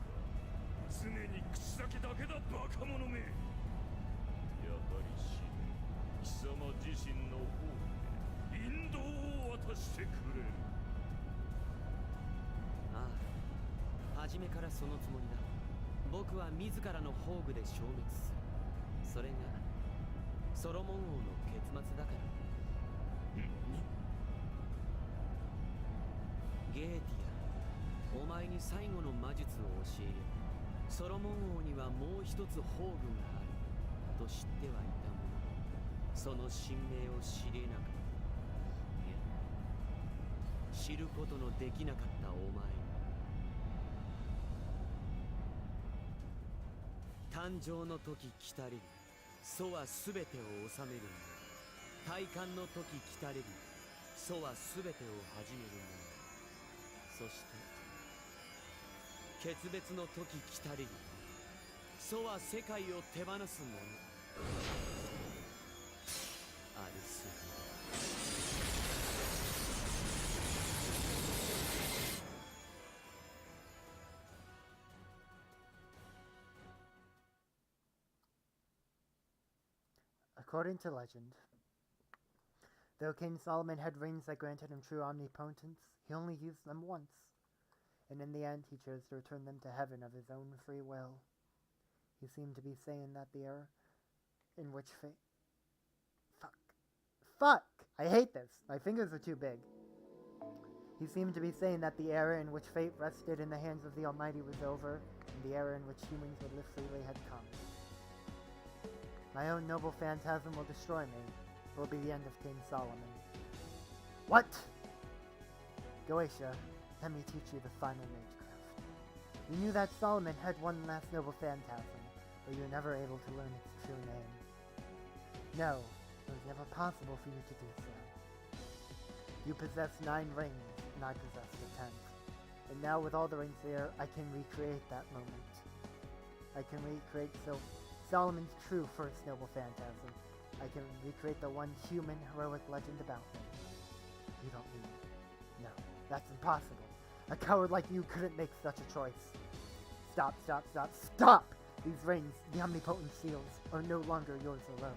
常に口先だけだ、バカ者め。やはり死ぬ。貴様自身の方で引導を渡してくれ。ああ、初めからそのつもりだ。僕は自らの宝具で消滅する。それがソロモン王の結末だから。ゲーティア、お前に最後の魔術を教えよう。ソロモン王にはもう一つ宝具があると知ってはいたものの、その神明を知れなかった。いや、知ることのできなかったお前に。誕生の時来たれる、祖は全てを治めるもの。体感の時来たれる、祖は全てを始めるもの。そして決別の時来たれる、祖は世界を手放すもの。ありすぎる。According to legend, though King Solomon had rings that granted him true omnipotence, he only used them once, and in the end he chose to return them to heaven of his own free will. He seemed to be saying that the era in which fate... Fuck! I hate this. My fingers are too big. He seemed to be saying that the era in which fate rested in the hands of the Almighty was over, and the era in which humans would live freely had come. My own noble phantasm will destroy me. It will be the end of King Solomon. What? Goetia, let me teach you the final magecraft. You knew that Solomon had one last noble phantasm, but you were never able to learn its true name. No, it was never possible for you to do so. You possess 9 rings, and I possess the 10th. And now with all the rings there, I can recreate that moment. I can recreate Solomon's true first noble phantasm. I can recreate the one human heroic legend about me. You don't need me. No, that's impossible. A coward like you couldn't make such a choice. Stop, stop, stop, stop! These rings, the omnipotent seals, are no longer yours alone.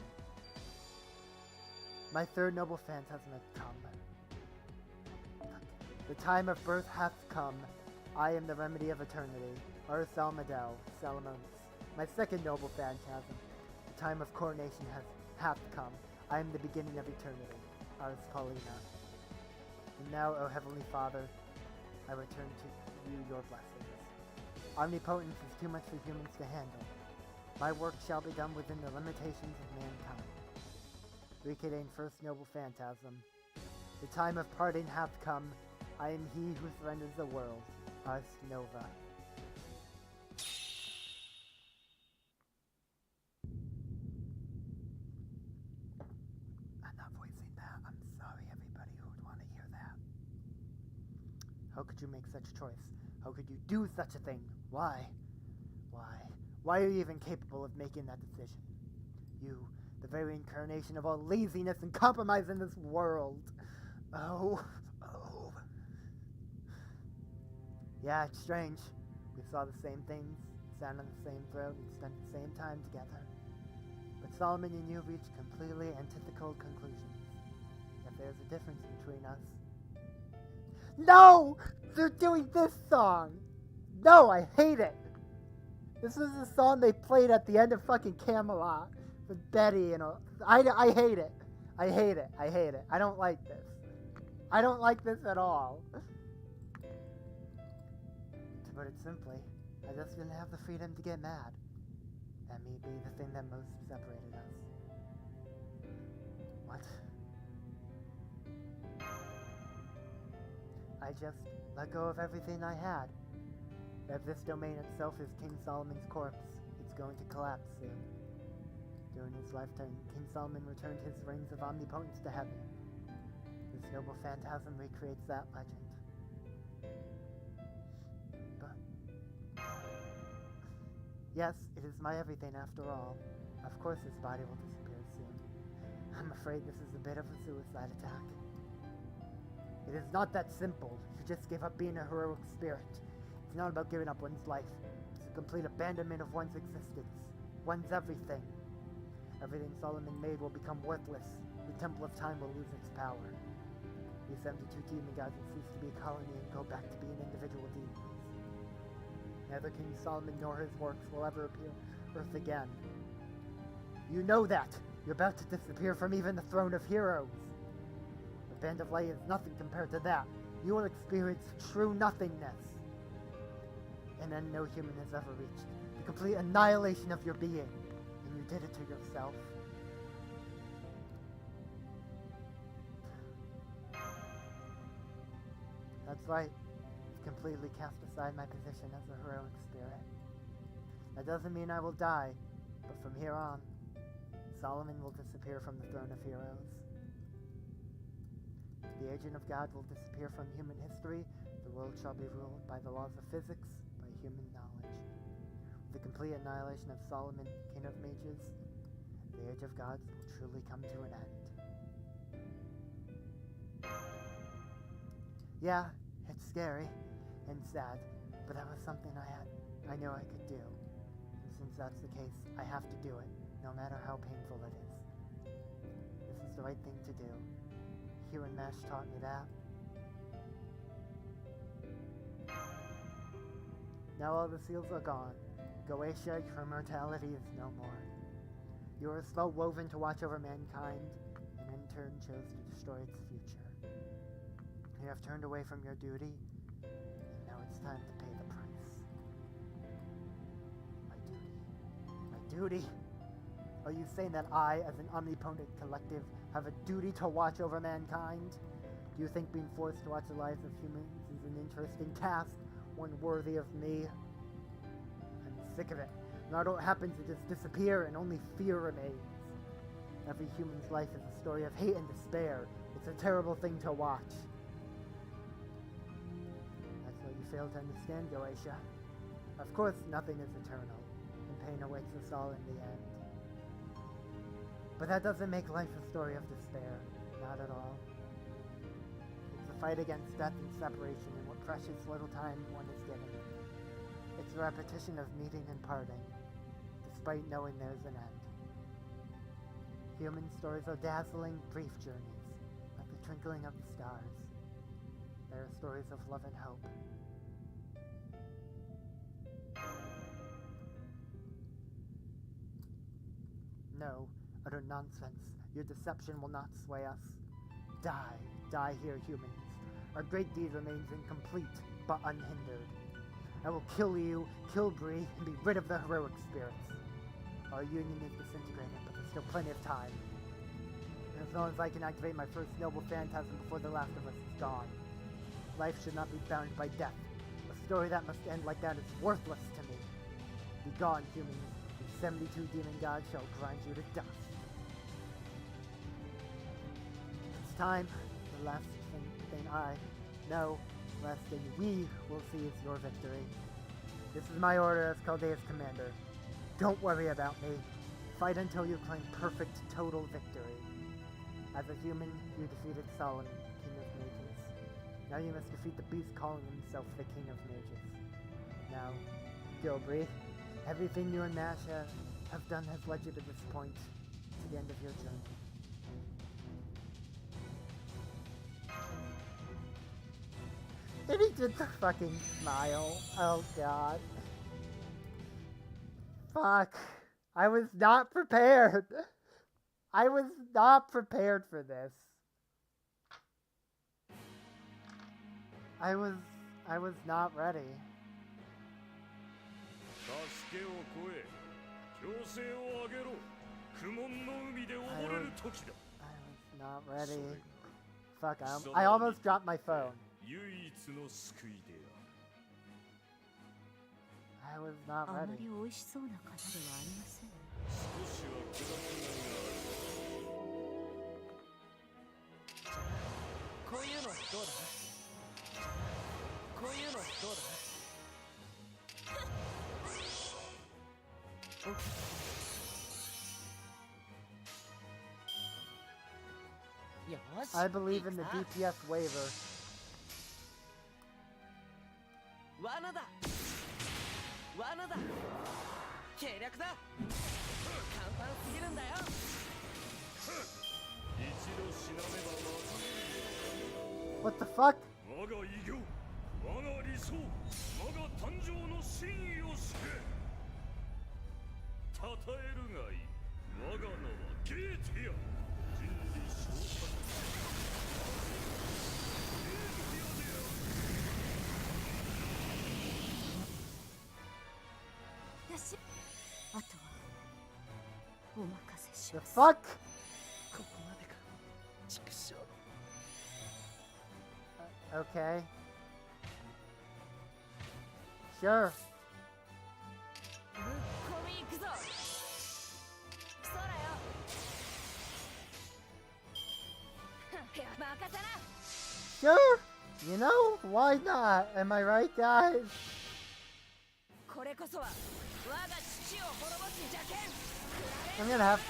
My third noble phantasm has come. The time of birth hath come. I am the remedy of eternity. Ars Salmadel, Salamonis. My second noble phantasm. The time of coronation hath come. I am the beginning of eternity. Ars Paulina. And now, O Heavenly Father, I return to you your blessings. Omnipotence is too much for humans to handle. My work shall be done within the limitations of mankind. Ricadane first noble phantasm. The time of parting hath come. I am he who surrenders the world. Ars Nova. I'm not voicing that. I'm sorry, everybody who would want to hear that. How could you make such a choice? How could you do such a thing? Why? Why? Why are you even capable of making that decision? You, the very incarnation of all laziness and compromise in this world. Oh. Yeah, it's strange. We saw the same things, sat on the same throne, and spent the same time together. But Solomon and you reached completely antithetical conclusions. Yet there's a difference between us. No! They're doing this song! No, I hate it! This is the song they played at the end of fucking Camelot with Betty and all. I hate it. I hate it. I hate it. I don't like this. I don't like this at all. To put it simply, I just didn't have the freedom to get mad. That may be the thing that most separated us. What? I just let go of everything I had. If this domain itself is King Solomon's corpse, it's going to collapse soon. During his lifetime, King Solomon returned his rings of omnipotence to heaven. This noble phantasm recreates that legend. But yes, it is my everything after all. Of course his body will disappear soon. I'm afraid this is a bit of a suicide attack. It is not that simple. You just give up being a heroic spirit. It's not about giving up one's life. It's a complete abandonment of one's existence. One's everything. Everything Solomon made will become worthless. The Temple of Time will lose its power. The 72 demon gods will cease to be a colony and go back to being individual demons. Neither King Solomon nor his works will ever appear on Earth again. You know that! You're about to disappear from even the throne of heroes. The Band of Light is nothing compared to that. You will experience true nothingness. And then no human has ever reached. The complete annihilation of your being. And you did it to yourself. That's right. I've completely cast aside my position as a heroic spirit. That doesn't mean I will die, but from here on, Solomon will disappear from the throne of heroes. The agent of God will disappear from human history. The world shall be ruled by the laws of physics, by human knowledge. With the complete annihilation of Solomon, king of mages, the age of gods will truly come to an end. Yeah, it's scary and sad, but that was something I knew I could do. And since that's the case, I have to do it, no matter how painful it is. This is the right thing to do. Hugh and Mash taught me that. Now all the seals are gone. Goetia, your immortality is no more. You are a spell woven to watch over mankind, and in turn chose to destroy its future. You have turned away from your duty, and now it's time to pay the price. My duty. My duty? Are you saying that I, as an omnipotent collective, have a duty to watch over mankind? Do you think being forced to watch the lives of humans is an interesting task, one worthy of me? I'm sick of it. Not what happens to just disappear and only fear remains. Every human's life is a story of hate and despair. It's a terrible thing to watch. You fail to understand, Goetia. Of course, nothing is eternal, and pain awaits us all in the end. But that doesn't make life a story of despair. Not at all. It's a fight against death and separation in what precious little time one is given. It's a repetition of meeting and parting, despite knowing there's an end. Human stories are dazzling, brief journeys, like the twinkling of the stars. They are stories of love and hope. No, utter nonsense. Your deception will not sway us. Die, die here, humans. Our great deed remains incomplete, but unhindered. I will kill you, kill Bree, and be rid of the heroic spirits. Our union is disintegrating, but there's still plenty of time. And as long as I can activate my first noble phantasm before the last of us is gone. Life should not be bound by death. A story that must end like that is worthless to me. Be gone, humans. The 72 demon gods shall grind you to dust. It's time. The last thing I know, last thing we will see is your victory. This is my order as Chaldea's commander. Don't worry about me. Fight until you claim perfect, total victory. As a human, you defeated Solomon, King of Mages. Now you must defeat the beast calling himself the King of Mages. Now, Gilbrey, everything you and Masha have done has led you to this point, to the end of your journey. And he did the fucking smile. Oh god. Fuck. I was not prepared. I was not prepared for this. I was not ready. I was not ready. Fuck, I almost dropped my phone. I was not ready. I believe in the DPS waiver. What the fuck? The fuck? Okay. Sure. Sure. You know, why not? Am I right, guys? I'm gonna have...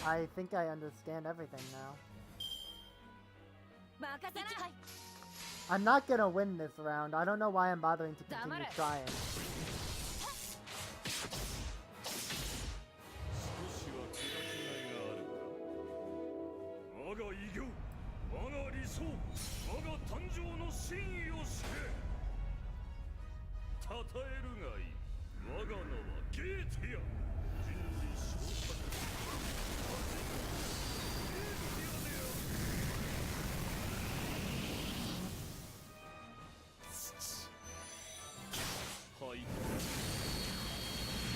I think I understand everything now. I'm not gonna win this round. I don't know why I'm bothering to continue trying.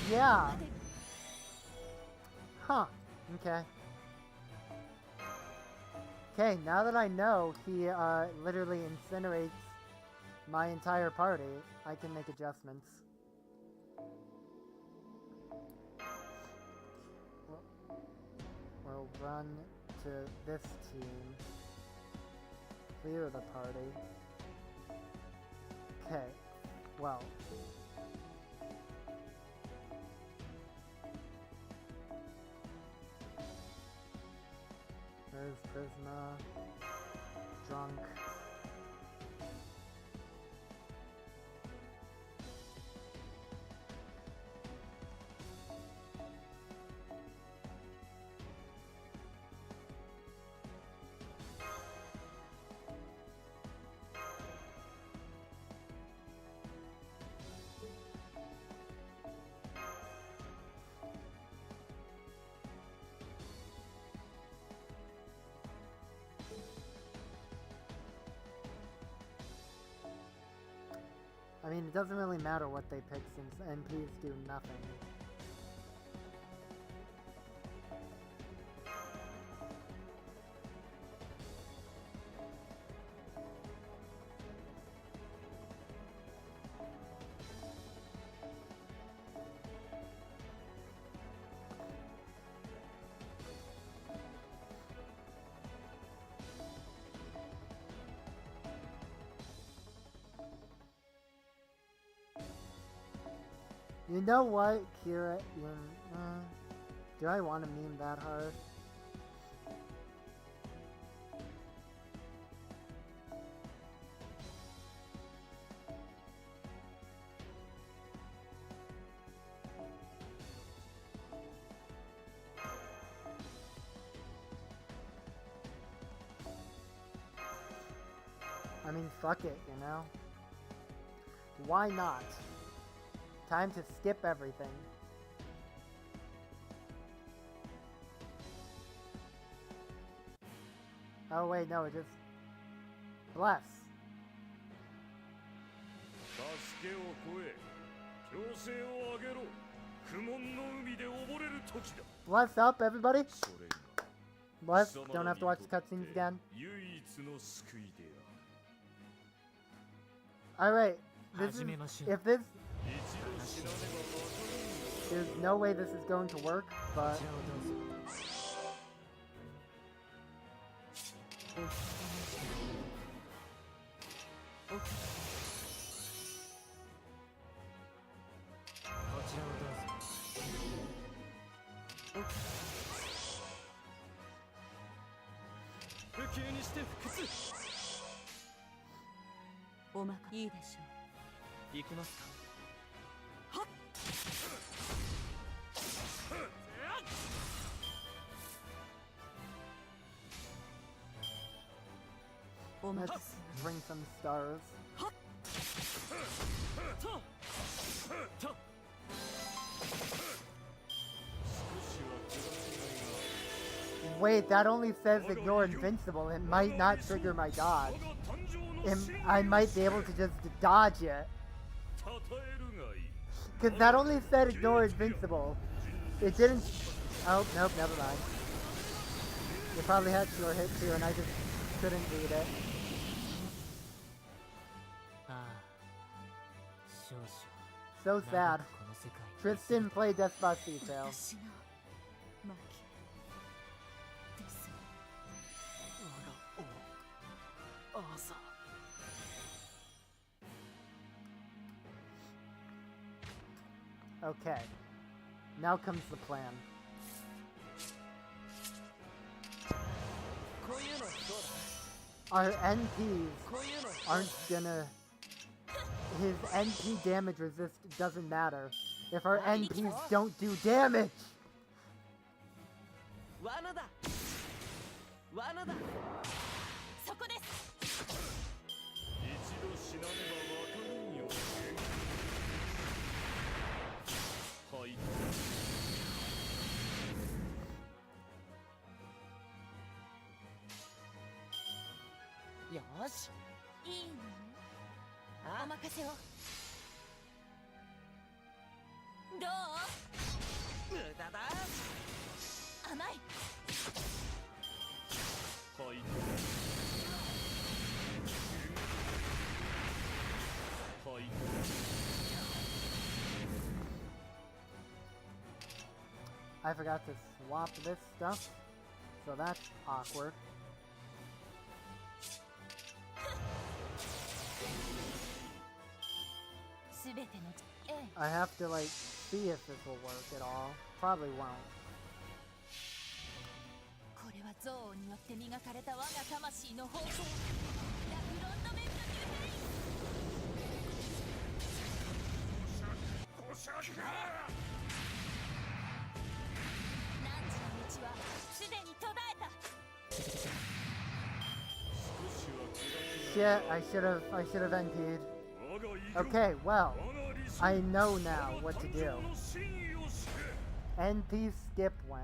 Yeah. Huh. Okay. Okay, now that I know, he literally incinerates my entire party, I can make adjustments. We'll run to this team. Clear the party. Okay, well. There's Prisma. Drunk. I mean, it doesn't really matter what they pick since NPs do nothing. You know what, Kira? Do I want to meme that hard? I mean, fuck it, you know? Why not? Time to skip everything. Oh wait, no, it just... Bless. Bless up, everybody. Bless, don't have to watch the cutscenes again. Alright, this is... If this... There's no way this is going to work, but... Let's bring some stars. Wait, that only says ignore invincible. It might not trigger my dodge. I might be able to just dodge it. Because that only said ignore invincible. It didn't... Oh, nope, never mind. It probably had sure hit too, and I just couldn't read it. So sad. Tristan played Despacito. Okay. Now comes the plan. Our NPs aren't gonna... His NP damage resist doesn't matter if our NPs don't do damage! Yosh. いいの？お任せを。どう？無駄だ。甘い。I forgot to swap this stuff, so that's awkward. I have to like see if this will work at all. Probably won't. これは憎悪によって磨かれた我が魂の方向。ラフロンドメントニューテイン。汝の道はすでに途絶えた。Shit, I should have NP'd. Okay, well, I know now what to do. NP skip one.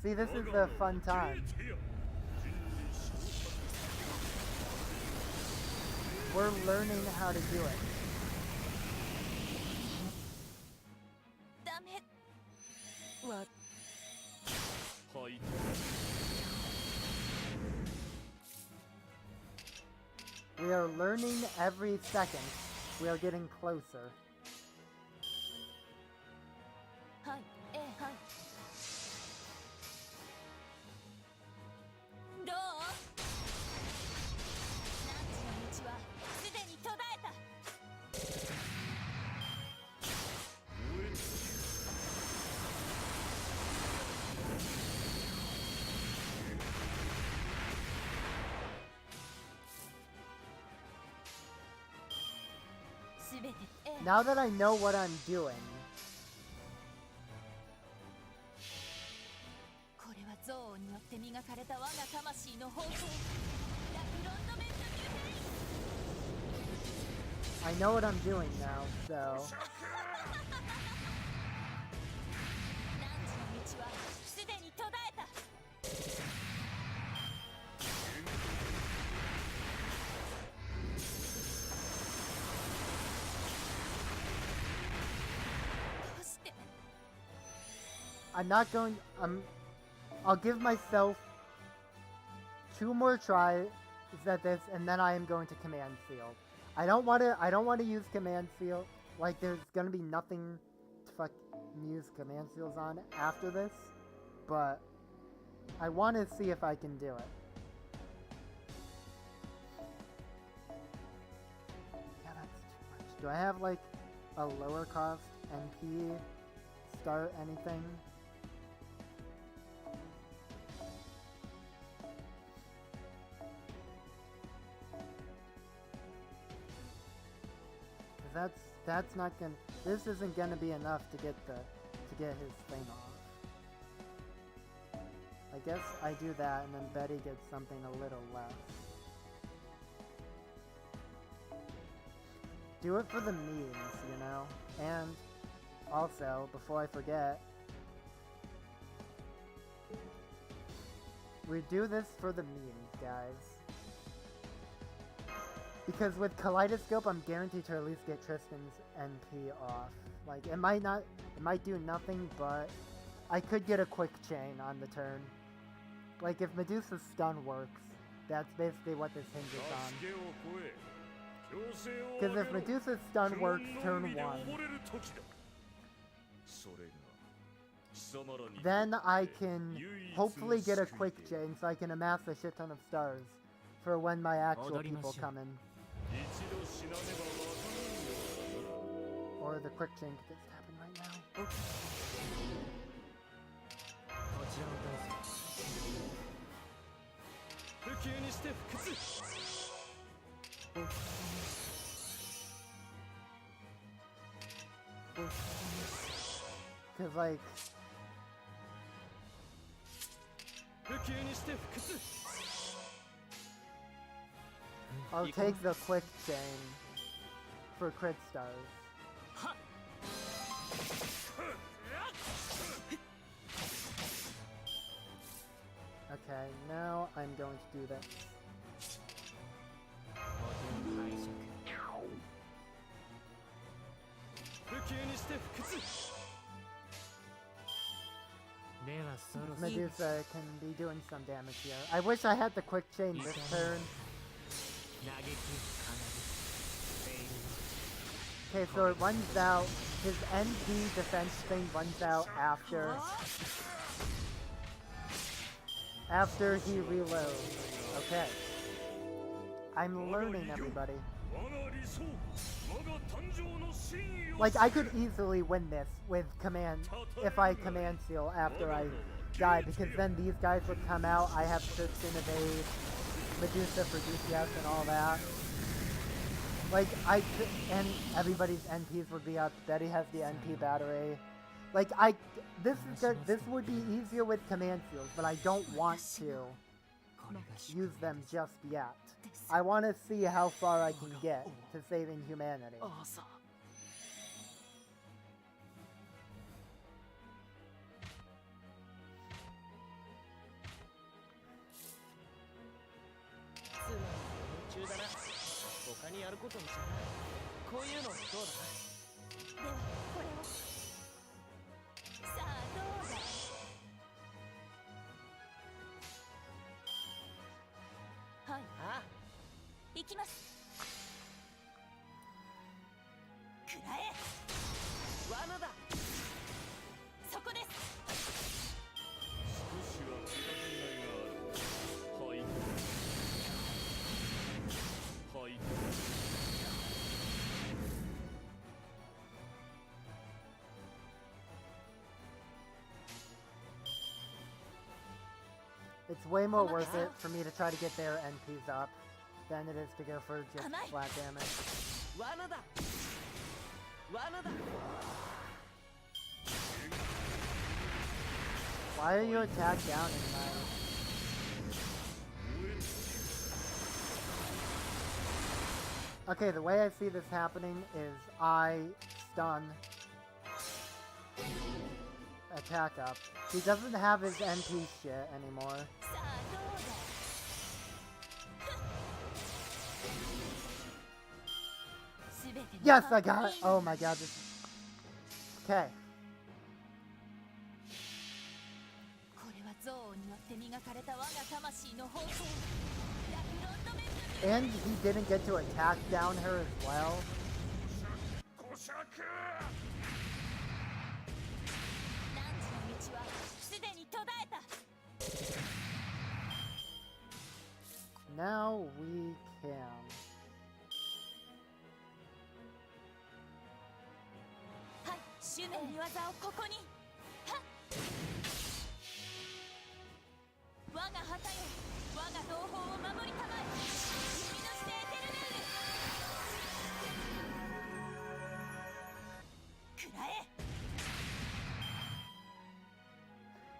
See, this is the fun time. We're learning how to do it. ダメ。わ。 We are learning every second. We are getting closer. はい、はい。どう？汝の道はすでに途絶えた。すべて。Now that I know what I'm doing, これは憎悪によって磨かれた我が魂の方向。ラフロンドメントニューテイン。 I know what I'm doing now, so 汝の道はすでに途絶えた。 I'm not going. I'll give myself 2 more tries at this, and then I am going to command seal. I don't want to use command seal. Like, there's gonna be nothing to use command seals on after this, but I want to see if I can do it. Yeah, that's too much. Do I have like a lower cost NP start anything? That's not gonna. This isn't gonna be enough to get his thing off. I guess I do that, and then Betty gets something a little less. Do it for the memes, you know. And also, before I forget, we do this for the memes, guys. Because with Kaleidoscope, I'm guaranteed to at least get Tristan's NP off. Like, it might do nothing, but I could get a quick chain on the turn. Like, if Medusa's stun works, that's basically what this hinges on. Because if Medusa's stun works turn 1, then I can hopefully get a quick chain so I can amass a shit ton of stars for when my actual people come in. Or the quick chain could just happen right now. Oops. Cause like I'll take the quick chain for crit stars. Okay, now I'm going to do this. Medusa can be doing some damage here. I wish I had the quick chain this turn. Okay, so it runs out. His NP defense thing runs out after he reloads. Okay. I'm learning, everybody. Like, I could easily win this with command, if I command seal after I die, because then these guys would come out, I have search and evade, Medusa for DPS and all that. Like, and everybody's NPs would be up, Betty has the NP battery. Like, this would be easier with command seals, but I don't want to use them just yet. I want to see how far I can get to saving humanity. It's way more worth it for me to try to get their NPs up than it is to go for just flat damage. Why are you attacked down in my... Okay, the way I see this happening is I stun, attack up. He doesn't have his NP shit anymore. Yes, I got it! Oh my god, this... Okay. And he didn't get to attack down her as well. Now we can.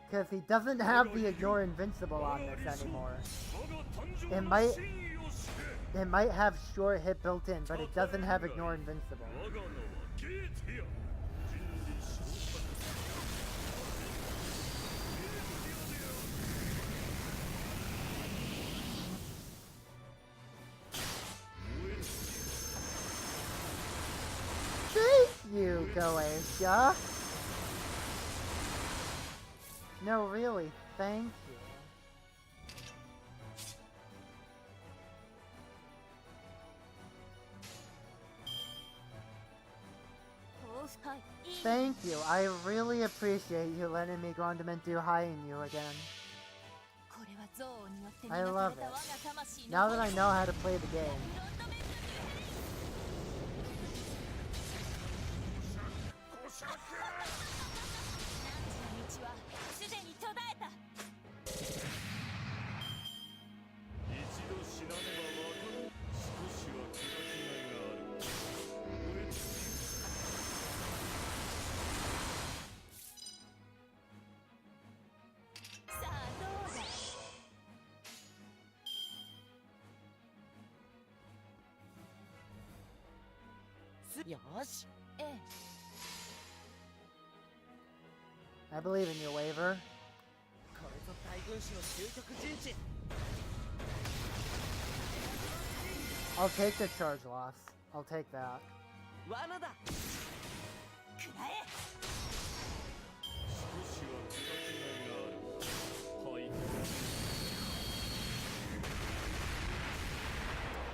Because he doesn't have the Ignore Invincible on this anymore. It might have short hit built in, but it doesn't have Ignore Invincible. Thank you, Goetia. No, really, thank you. Thank you. I really appreciate you letting me Grandamente high in you again. I love it. Now that I know how to play the game. I believe in you, Waver. I'll take the charge loss. I'll take that.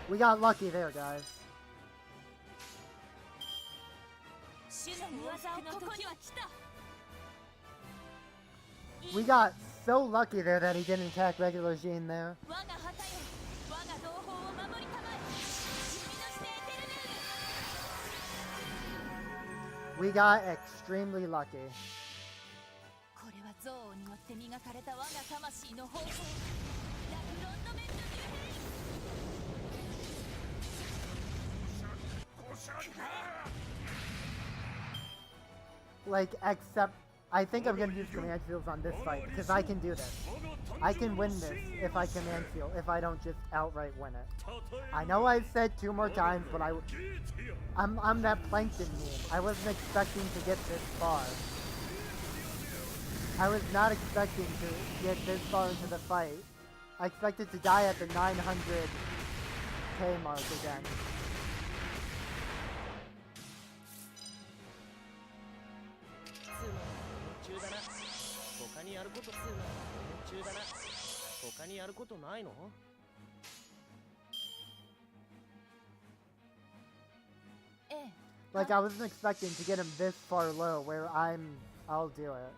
We got lucky there, guys. We got so lucky there that he didn't attack regular Jean there. We got extremely lucky. Like, except, I think I'm gonna use command fields on this fight, because I can do this. I can win this if I command field, if I don't just outright win it. I know I've said 2 more times, but I'm that plankton meme. I wasn't expecting to get this far. I was not expecting to get this far into the fight. I expected to die at the 900k mark again. Like, I wasn't expecting to get him this far low where I'll do it.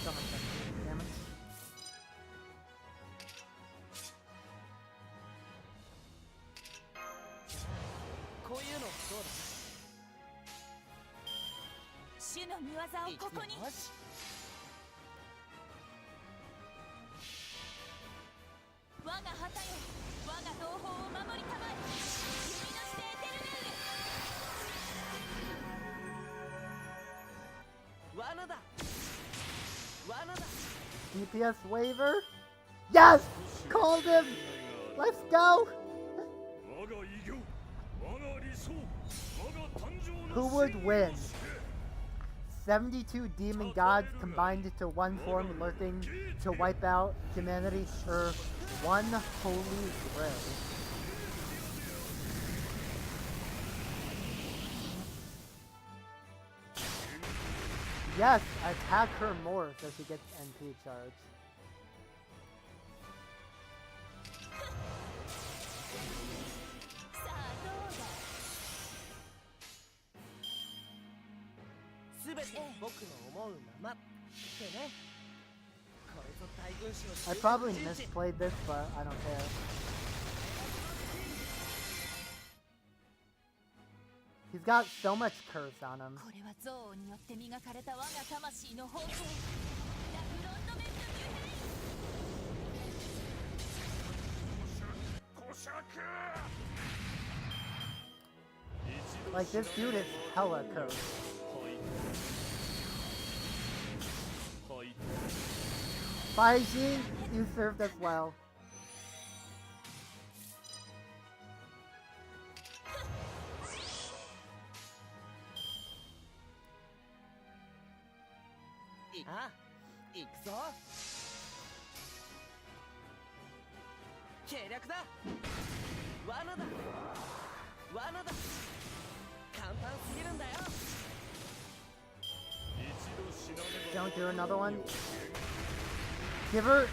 So much damage. DPS waiver? Yes! Called him! Let's go! Who would win? 72 demon gods combined into one form lurking to wipe out humanity, or one holy grail? Yes, attack her more so she gets NP charge. I probably misplayed this, but I don't care. He's got so much curse on him. Like, this dude is hella cursed. Bye, Jean. You served us well. Don't do another one. Give her.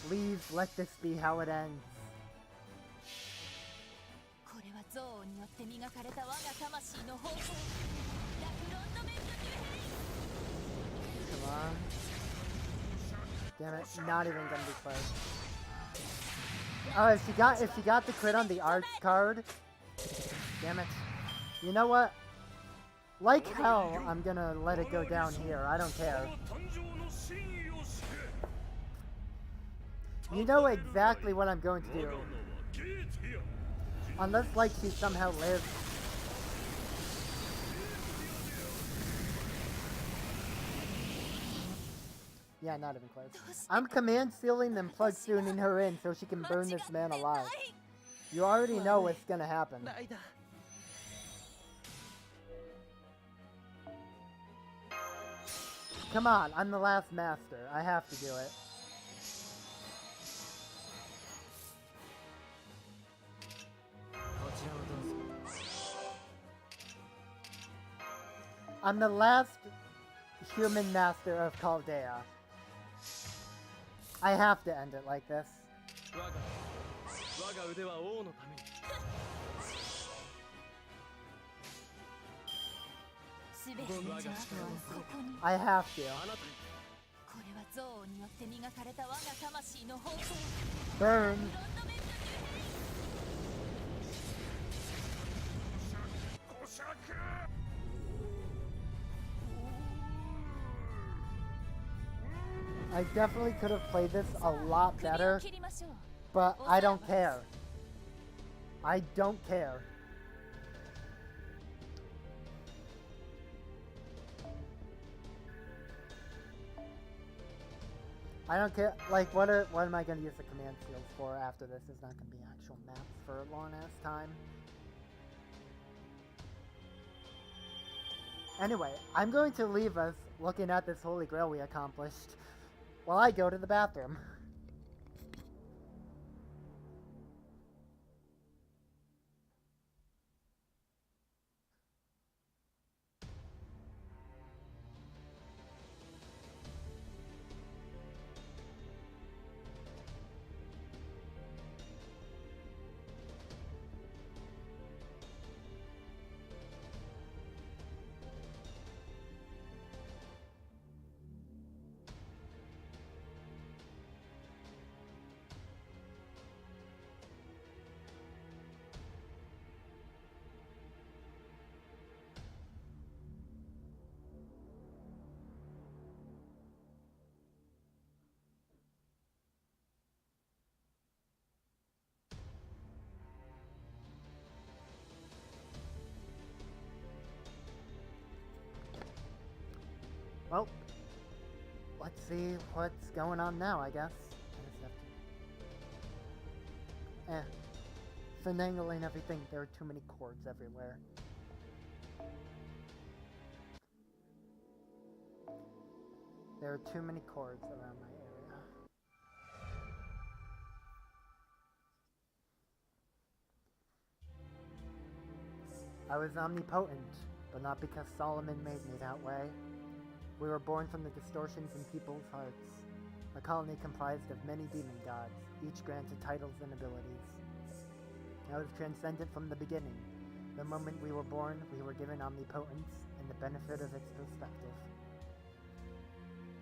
Please let this be how it ends. Come on. Damn it, not even gonna be close. Oh, if she got the crit on the arch card, damn it. You know what? Like hell, I'm gonna let it go down here. I don't care. You know exactly what I'm going to do. Unless, like, she somehow lives. Yeah, not even close. I'm command sealing and plug tuning her in so she can burn this man alive. You already know what's gonna happen. Come on, I'm the last master. I have to do it. I'm the last human master of Chaldea. I have to end it like this. 我が腕は王のために。全ての邪悪はここに。 I have to. これは憎悪によって磨かれた我が魂の方向。 Burn. I definitely could have played this a lot better, but I don't care. I don't care. I don't care. Like, what am I going to use the command fields for after this? There's not going to be actual maps for a long ass time. Anyway, I'm going to leave us looking at this Holy Grail we accomplished while I go to the bathroom. Well, let's see what's going on now, I guess. I just have to... finagling everything. There are too many cords everywhere. There are too many cords around my area. I was omnipotent, but not because Solomon made me that way. We were born from the distortions in people's hearts. A colony comprised of many demon gods, each granted titles and abilities. I was transcendent from the beginning. The moment we were born, we were given omnipotence and the benefit of its perspective.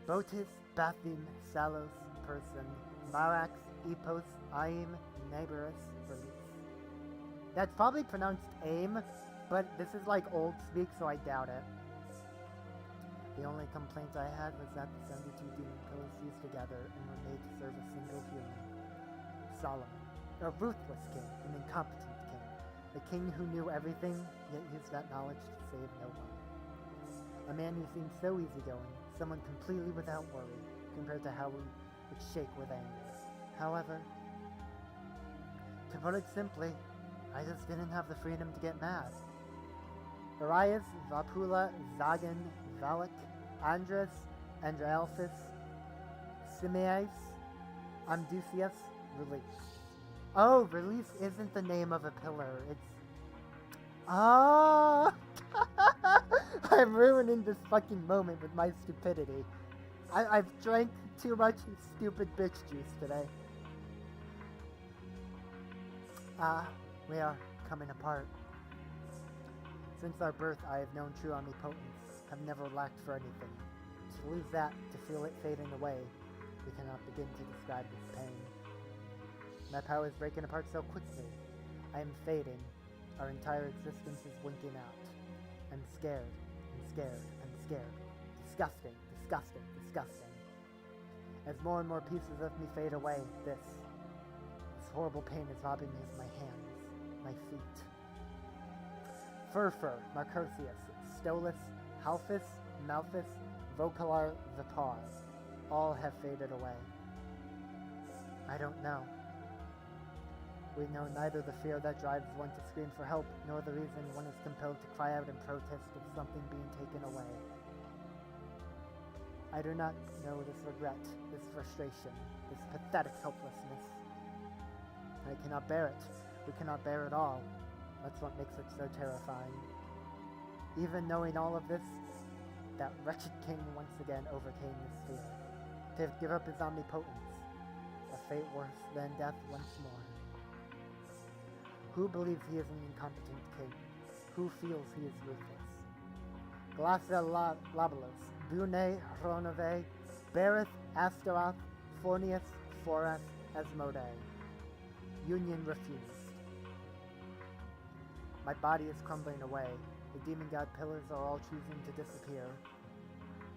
Botis, Bathim, Salos, Person, Marax, Epos, Aim, Neighborus, Release. That's probably pronounced aim, but this is like old speak, so I doubt it. The only complaint I had was that the 72 demon pillars fused together and were made to serve a single human. Solomon, a ruthless king, an incompetent king. The king who knew everything, yet used that knowledge to save no one. A man who seemed so easygoing, someone completely without worry, compared to how we would shake with anger. However, to put it simply, I just didn't have the freedom to get mad. Arias, Vapula, Zagan, Valak, Andres, Andraelphus, Simeis, Amdusius, Release. Oh, Release isn't the name of a pillar, it's... Oh! I'm ruining this fucking moment with my stupidity. I've drank too much stupid bitch juice today. We are coming apart. Since our birth, I have known true omnipotence, have never lacked for anything. To lose that, to feel it fading away, we cannot begin to describe this pain. My power is breaking apart so quickly. I am fading. Our entire existence is winking out. I'm scared, I'm scared, I'm scared. Disgusting, disgusting, disgusting. As more and more pieces of me fade away, this horrible pain is robbing me of my hands, my feet. Furfur, Marcosius, Stolus, Halphus, Malphus, Vocalar, Vipar, all have faded away. I don't know. We know neither the fear that drives one to scream for help, nor the reason one is compelled to cry out in protest of something being taken away. I do not know this regret, this frustration, this pathetic helplessness. I cannot bear it. We cannot bear it all. That's what makes it so terrifying. Even knowing all of this, that wretched king once again overcame his fear. To give up his omnipotence, a fate worse than death once more. Who believes he is an incompetent king? Who feels he is ruthless? Glacia Labalus, Bune Ronove, Berith Astaroth, Fornius, Foras, Asmode. Union refused. My body is crumbling away. The demon god pillars are all choosing to disappear.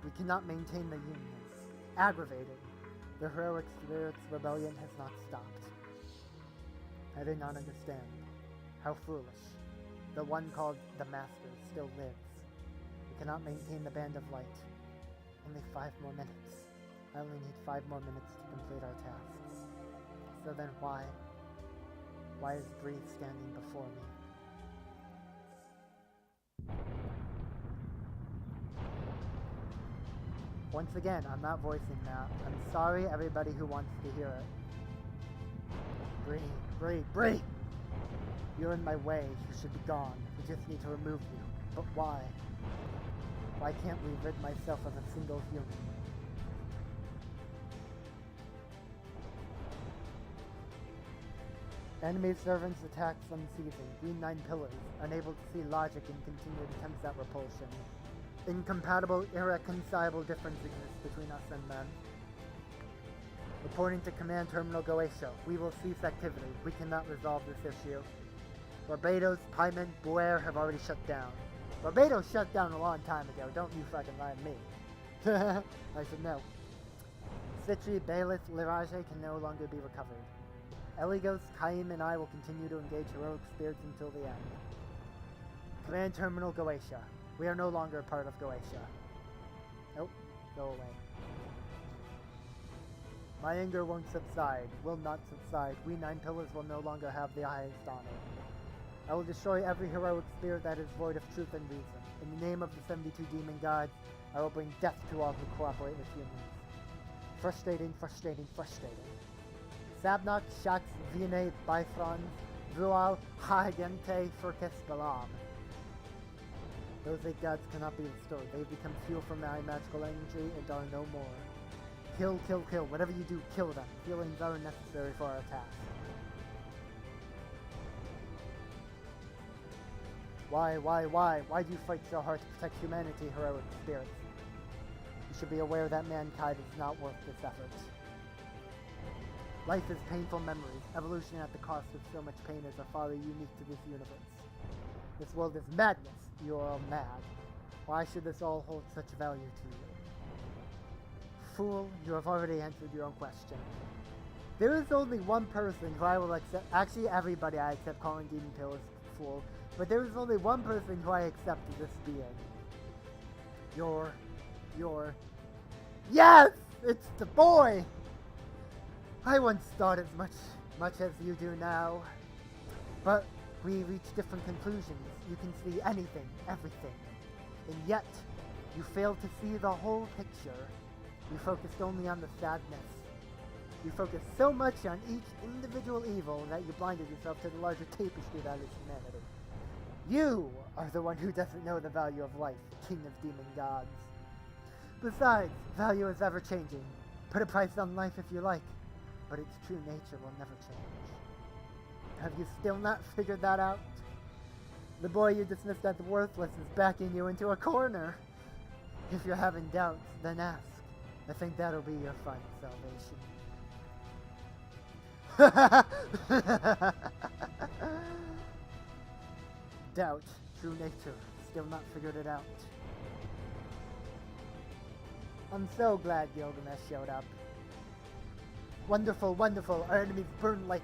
We cannot maintain the union. Aggravated. The heroic spirit's rebellion has not stopped. I do not understand. How foolish. The one called the Master still lives. We cannot maintain the Band of Light. Only 5 more minutes. I only need 5 more minutes to complete our tasks. So then why? Why is Bree standing before me? Once again, I'm not voicing that. I'm sorry, everybody who wants to hear it. Bree! You're in my way. You should be gone. We just need to remove you. But why? Why can't we rid myself of a single human? Enemy servants attacks unceasing. Green 9 pillars, unable to see logic in continued attempts at repulsion. Incompatible, irreconcilable difference exists between us and them. Reporting to Command Terminal Goetia. We will cease activity. We cannot resolve this issue. Barbados, Pyman, Boer have already shut down. Barbados shut down a long time ago. Don't you fucking lie to me. I should know. Citri, Bailiff, Lirage can no longer be recovered. Eligos, Kaim, and I will continue to engage heroic spirits until the end. Command Terminal Goetia. We are no longer a part of Goetia. Nope. Go away. My anger won't subside. Will not subside. We 9 pillars will no longer have the highest honor. I will destroy every heroic spirit that is void of truth and reason. In the name of the 72 demon gods, I will bring death to all who cooperate with humans. Frustrating. Sabnok, Shax, Vine, Bifrons, Vual, Hagente, Furkes, Balam. Those 8 gods cannot be restored. They have become fuel for my magical energy and are no more. Kill. Whatever you do, kill them. Feelings are necessary for our task. Why? Why do you fight so hard to protect humanity, heroic spirits? You should be aware that mankind is not worth this effort. Life is painful memories. Evolution at the cost of so much pain is a folly unique to this universe. This world is madness. You are all mad. Why should this all hold such value to you? Fool, you have already answered your own question. There is only one person who I will accept. Actually, everybody I accept calling Demon Pill is fool. But there is only one person who I accept this being. Your... Yes! It's the boy! I once thought as much as you do now. But we reach different conclusions. You can see anything, everything. And yet, you fail to see the whole picture. You focused only on the sadness. You focused so much on each individual evil that you blinded yourself to the larger tapestry that is humanity. You are the one who doesn't know the value of life, king of demon gods. Besides, value is ever changing. Put a price on life if you like, but its true nature will never change. Have you still not figured that out? The boy you dismissed as worthless is backing you into a corner. If you're having doubts, then ask. I think that'll be your final salvation. Doubt, true nature, still not figured it out. I'm so glad Gilgamesh showed up. Wonderful, our enemies burn like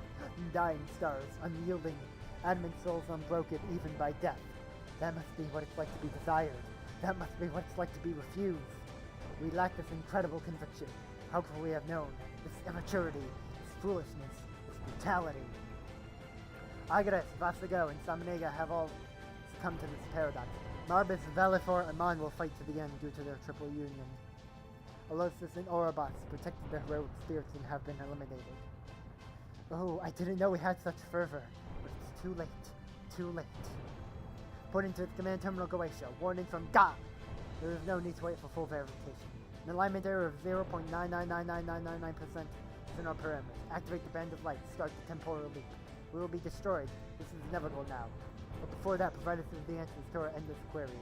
dying stars, unyielding, adamant souls unbroken even by death. That must be what it's like to be desired. That must be what it's like to be refused. We lack this incredible conviction. How could we have known? This immaturity, this foolishness, this brutality. Agres, Vasago, and Samanega have all succumbed to this paradox. Marbus, Valifor, and Mon will fight to the end due to their triple union. Alosis and Ouroboros protected the heroic spirits and have been eliminated. Oh, I didn't know we had such fervor. But it's too late. Too late. Put into the command terminal Goetia. Warning from God. There is no need to wait for full verification. An alignment error of 0.9999999% is in our parameters. Activate the band of light. Start the temporal loop. We will be destroyed. This is inevitable now. But before that, provide us with the answers to our endless queries.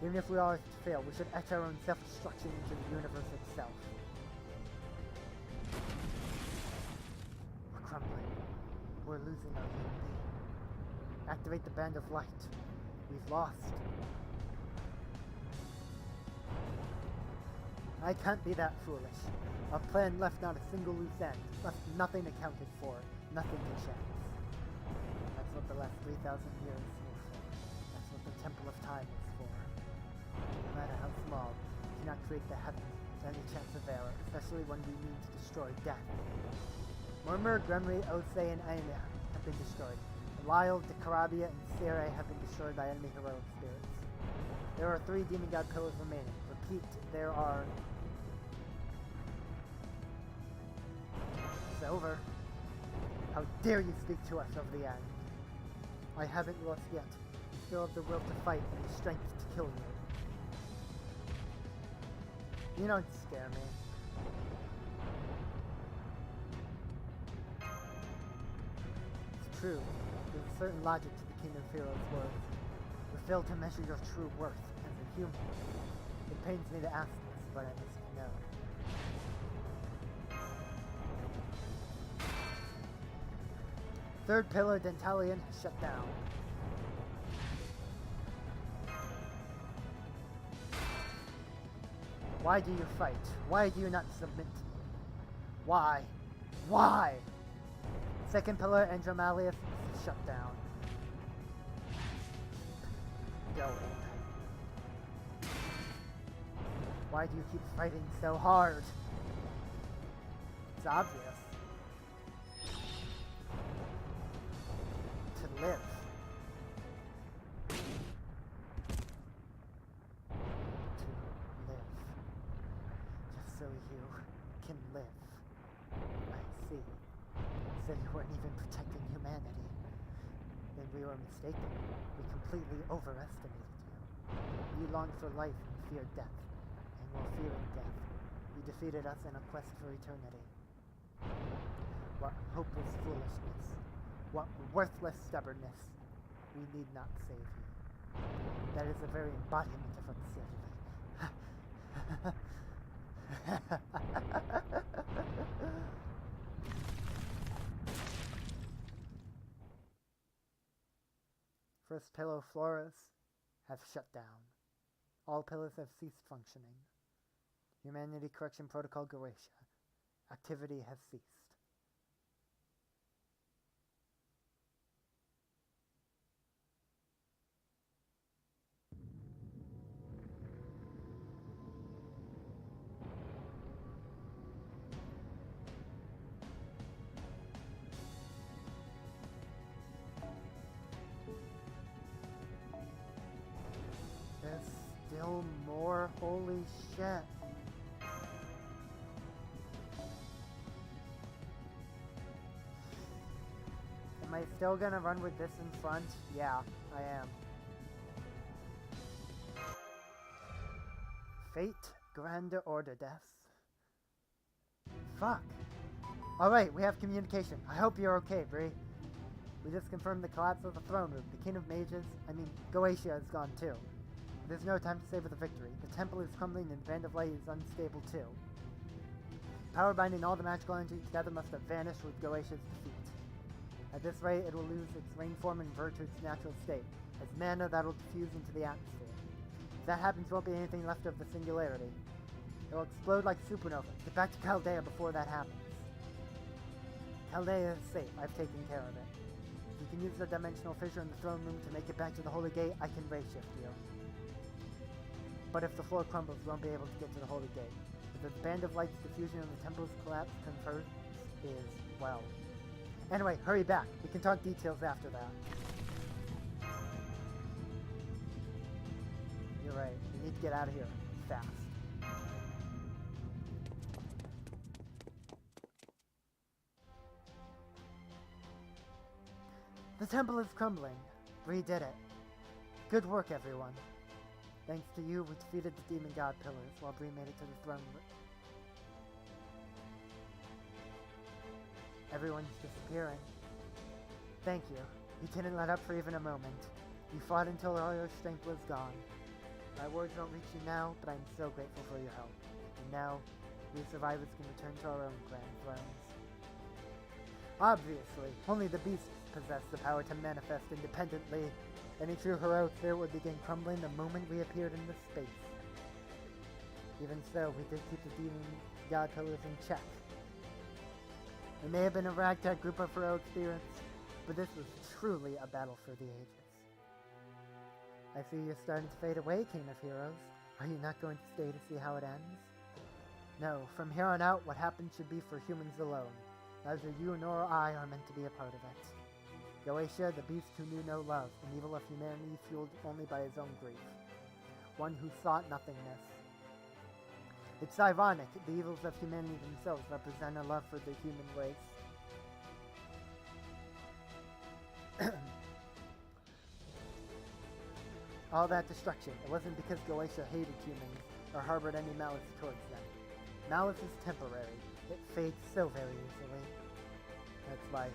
Even if we are to fail, we should etch our own self-destruction into the universe itself. We're crumbling. We're losing our unity. Activate the band of light. We've lost. I can't be that foolish. Our plan left not a single loose end, left nothing accounted for, nothing to chance. That's what the last 3,000 years were for. That's what the Temple of Time is for. No matter how small, we cannot create the heavens with any chance of error, especially when we mean to destroy death. Murmur, Gremry, Ose, and Aimia have been destroyed. Lyle, Dekarabia, and Sere have been destroyed by enemy heroic spirits. There are 3 demon god pillars remaining. Repeat, there are... It's over. How dare you speak to us of the end? I haven't lost yet. I still have the will to fight and the strength to kill you. You don't scare me. It's true. There's a certain logic to the King of Heroes' words. We fail to measure your true worth as a human. It pains me to ask this, but I must know. Third pillar, Dentalian, shut down. Why do you fight? Why do you not submit to me? Why? Why? Second pillar, Andromalius, shut down. Go. Why do you keep fighting so hard? It's obvious. To live. To live. Just so you can live. I see. So you weren't even protecting humanity. Then we were mistaken. We completely overestimated you. You longed for life and feared death. And while fearing death, you defeated us in a quest for eternity. What hopeless foolishness. What worthless stubbornness. We need not save you. That is the very embodiment of absurdity. First pillar floras have shut down. All pillars have ceased functioning. Humanity Correction Protocol Goetia. Activity has ceased. There's still more, holy shit. Am I still gonna run with this in front? Yeah, I am. Fate, Grande Order Deaths. Fuck. Alright, we have communication. I hope you're okay, Bree. We just confirmed the collapse of the throne room. The King of Mages, Goetia is gone too. There's no time to savor the victory. The temple is crumbling and the Band of Light is unstable too. Power binding all the magical energy together must have vanished with Goetia's defeat. At this rate, it will lose its rain form and revert to its natural state, as mana that will diffuse into the atmosphere. If that happens, there won't be anything left of the singularity. It will explode like supernova. Get back to Chaldea before that happens. Chaldea is safe. I've taken care of it. If you can use the dimensional fissure in the throne room to make it back to the Holy Gate, I can ray shift you. But if the floor crumbles, we won't be able to get to the Holy Gate. If the Band of Light's diffusion and the temple's collapse confers is, well... Anyway, hurry back. We can talk details after that. You're right. We need to get out of here. Fast. The temple is crumbling. Bree did it. Good work, everyone. Thanks to you, we defeated the demon god pillars while Bree made it to the throne room. Everyone's disappearing. Thank you. You didn't let up for even a moment. You fought until all your strength was gone. My words don't reach you now, but I'm so grateful for your help. And now, we survivors can return to our own grand thrones. Obviously, only the beasts possess the power to manifest independently. Any true heroic spirit would begin crumbling the moment we appeared in the space. Even so, we did keep the demon god pillars in check. It may have been a ragtag group of heroic spirits, but this was truly a battle for the ages. I see you're starting to fade away, King of Heroes. Are you not going to stay to see how it ends? No, from here on out, what happens should be for humans alone. Neither you nor I are meant to be a part of it. Goetia, the beast who knew no love, an evil of humanity fueled only by his own grief. One who sought nothingness. It's ironic, the evils of humanity themselves represent a love for the human race. All that destruction, it wasn't because Goetia hated humans or harbored any malice towards them. Malice is temporary. It fades so very easily. That's why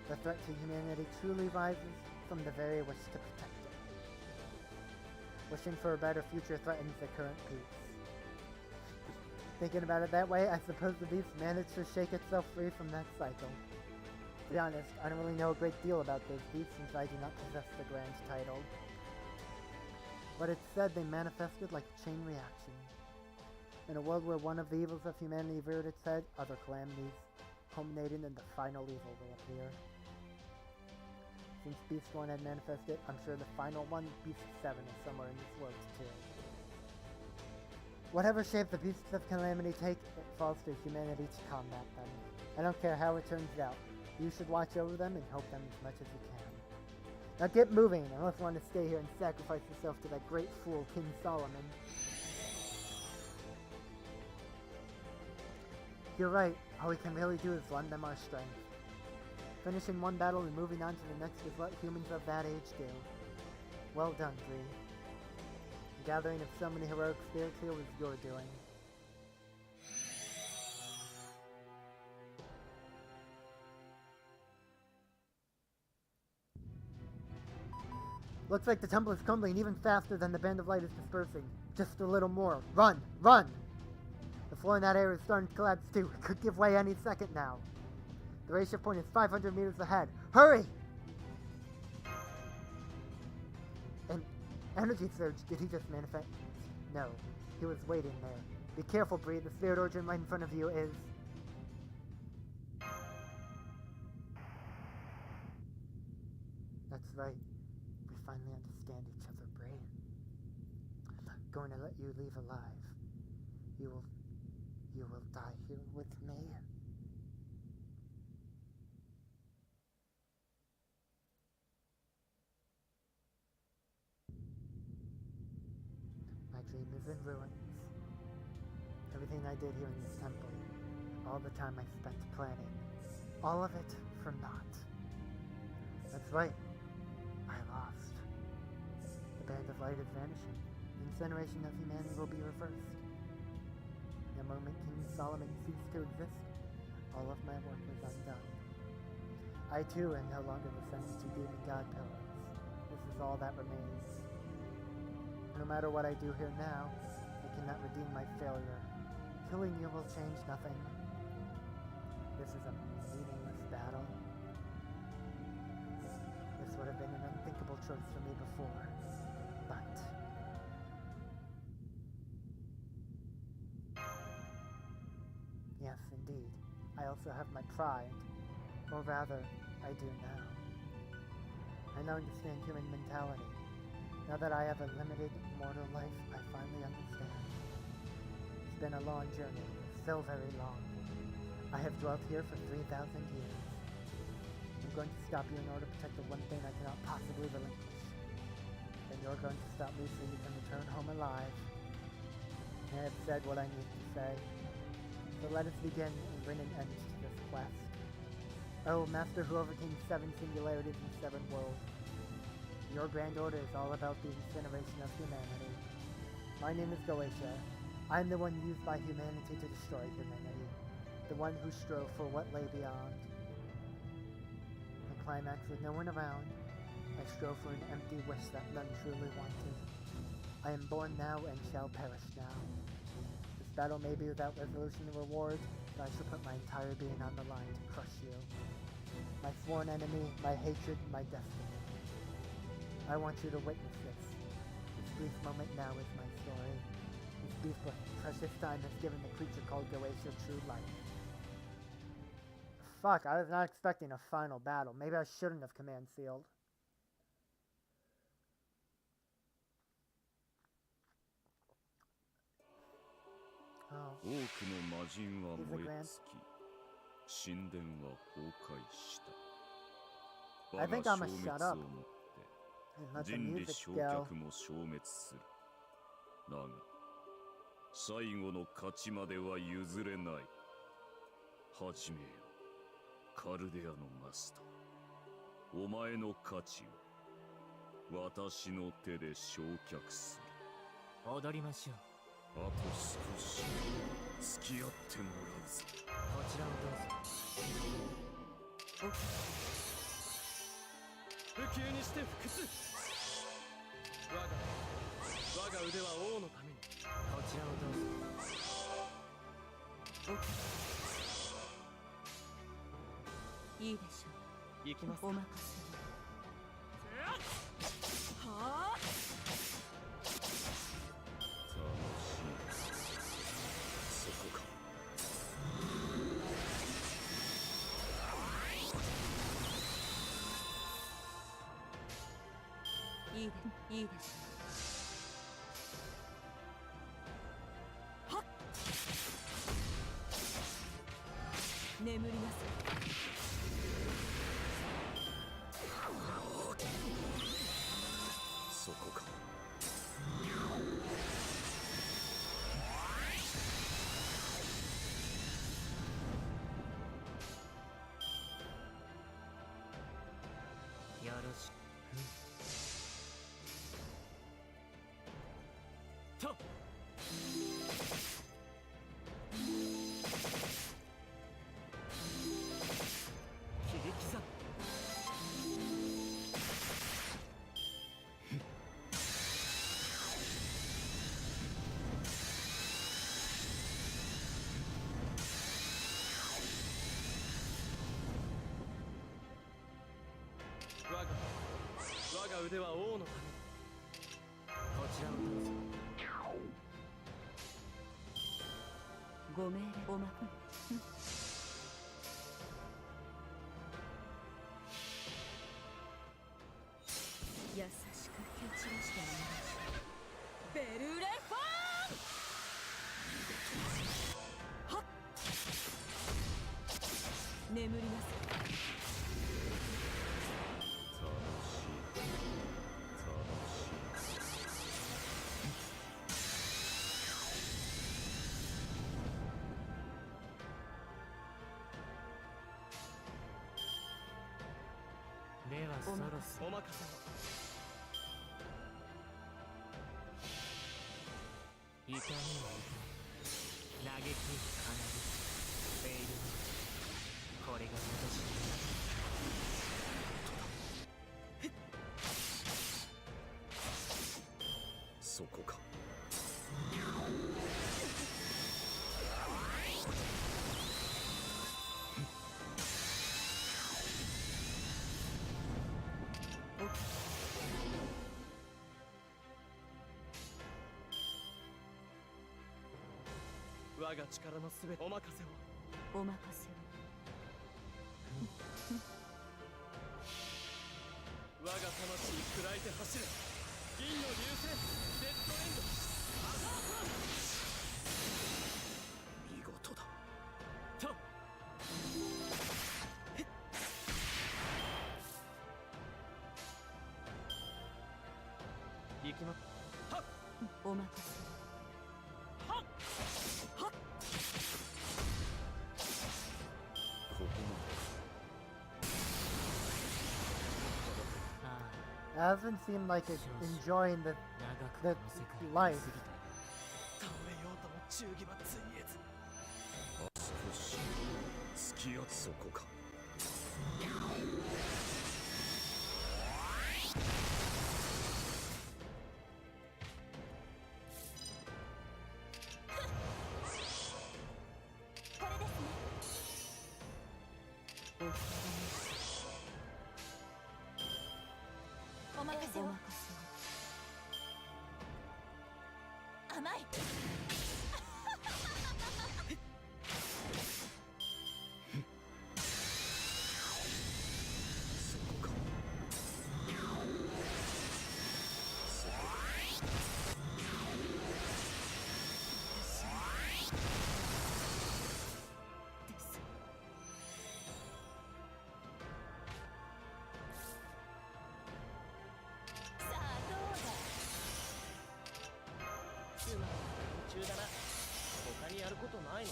the threat to humanity truly rises from the very wish to protect it. Wishing for a better future threatens the current peace. Thinking about it that way, I suppose the beast managed to shake itself free from that cycle. To be honest, I don't really know a great deal about those beasts since I do not possess the grand title. But it's said they manifested like a chain reaction. In a world where one of the evils of humanity reared its head, other calamities, culminating in the final evil, will appear. Since Beast 1 had manifested, I'm sure the final one, Beast 7, is somewhere in this world too. Whatever shape the beasts of calamity take, it falls to humanity to combat them. I don't care how it turns out. You should watch over them and help them as much as you can. Now get moving, unless you want to stay here and sacrifice yourself to that great fool, King Solomon. You're right, all we can really do is lend them our strength. Finishing one battle and moving on to the next is what humans of that age do. Well done, Bree. The gathering of so many heroic spirits here was your doing. Looks like the temple is crumbling even faster than the band of light is dispersing. Just a little more. Run! Run! The floor in that area is starting to collapse too. It could give way any second now. The ratio point is 500 meters ahead. Hurry! An energy surge. Did he just manifest? No. He was waiting there. Be careful, Bree. The spirit origin right in front of you is... That's right. We finally understand each other, Bree. I'm not going to let you leave alive. You will die here with me. My dream is in ruins. Everything I did here in this temple, all the time I spent planning, all of it for naught. That's right. I lost. The band of light is vanishing. The incineration of humanity will be reversed. The moment King Solomon ceased to exist, all of my work was undone. I too am no longer the sentenced to demon god pillars. This is all that remains. No matter what I do here now, I cannot redeem my failure. Killing you will change nothing. This is a meaningless battle. This would have been an unthinkable choice for me before, but... Yes, indeed. I also have my pride. Or rather, I do now. I now understand human mentality. Now that I have a limited mortal life, I finally understand. It's been a long journey, so very long. I have dwelt here for 3,000 years. I'm going to stop you in order to protect the one thing I cannot possibly relinquish. Then you're going to stop me so you can return home alive. I have said what I need to say. So let us begin and bring an end to this quest. Oh, master who overcame 7 singularities and 7 worlds. Your grand order is all about the incineration of humanity. My name is Goetia. I am the one used by humanity to destroy humanity. The one who strove for what lay beyond. The climax with no one around. I strove for an empty wish that none truly wanted. I am born now and shall perish now. This battle may be without resolution or reward, but I shall put my entire being on the line to crush you. My sworn enemy, my hatred, my destiny. I want you to witness this. This brief moment now is my story. This brief but precious time has given the creature called Goetia true life. Fuck, I was not expecting a final battle. Maybe I shouldn't have command sealed. Oh. 多くの魔人は燃え尽き、神殿は崩壊した。我 I が think 消 I'm gonna 滅 shut を up もっ and let て the 人類 music 焼 go. 却も消滅する。だが最後の勝ちまでは譲れない。始めよ、カルデアのマスター。お前の価値を私の手で焼却する。踊りましょう。あと少し付き合ってもらうぞ。こちらをどうぞ。不朽にして不屈。我が腕は王のために。こちらをどうぞ。いいでしょう。行きます。お任せを。はあ。そこか。いいでしょう。はっ。眠りなさい。そこか。よろしく。と。切り刻む。我が腕は王のために。こちらをどうぞ。ご命令おま優しく蹴散らしてもらいましょう。ベルレファーン。はっ。眠りなさい。目はそろそろお任せを。痛みを受け嘆き放るフェイル。これが私のそこか。我が力のすべてお任せを。お任せを。我が魂砕いて走れ。銀の流星デッドエンド。見事だ。と。行きま。はっ。お任せを。はっ。はっ。ここまで doesn't seem like it's enjoying the 長く the この世界に life. 過ぎた倒れようとも忠義はついえず少し隙やそこか。これですね。お任せを。甘い。そこか。そこですさあどうだ。つまり途中だな他にやることないの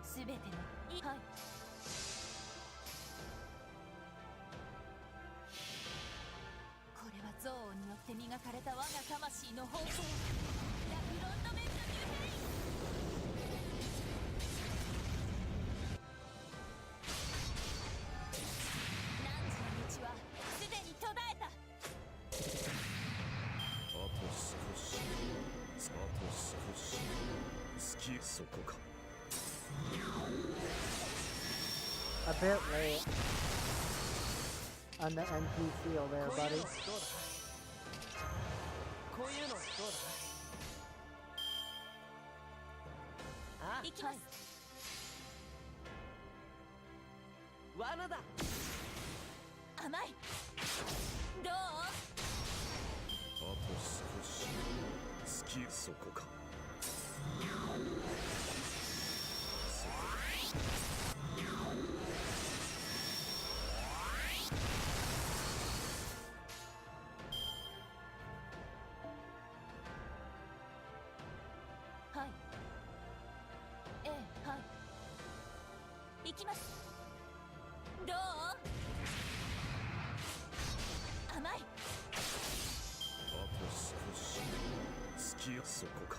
すべてのはい。これは憎悪によって磨かれた我が魂の方向。ラフロンドメントニューヘイン。汝の道はすでに途絶えた。あと少し。あと少し。隙そこか。A bit late on the NPC there, こういうの buddy. どうだこういうのどうだあ行きます。罠だ甘い。どう。あと少し。隙そこか。そこはい。ええ、はい。行きます。どう。甘い。あと少し。隙やそこか。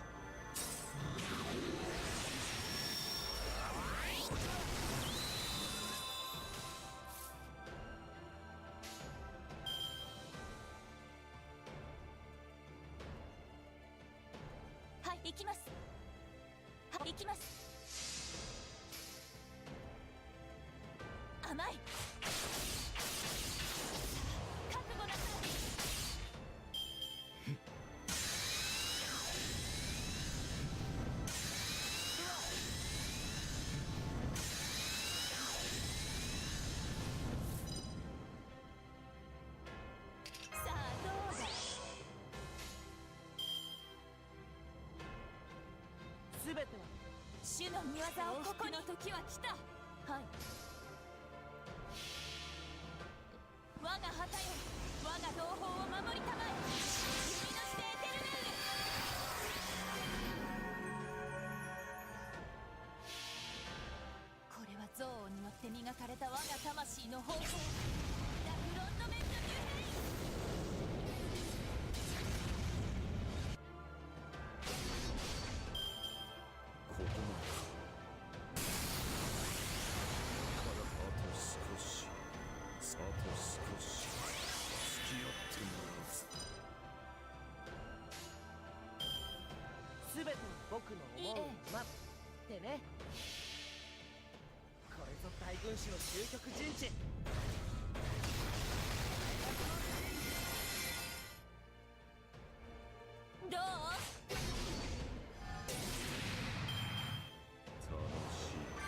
はい、行きます。はい、行きます。甘い。覚悟なさい。さあどうだ。すべては主の御業をここに。の時は来た。はい。我が旗よ、我が同胞を守りたまえ。君のしてエテルネル。これは憎悪によって磨かれた我が魂の方向。ラフロンドメントニューヘイン。ここまでか。まだあと少し。あと少し。付き合ってもらうぞ。すべて僕の思うように待ってねこれぞ大軍師の究極陣地どう。楽しい。楽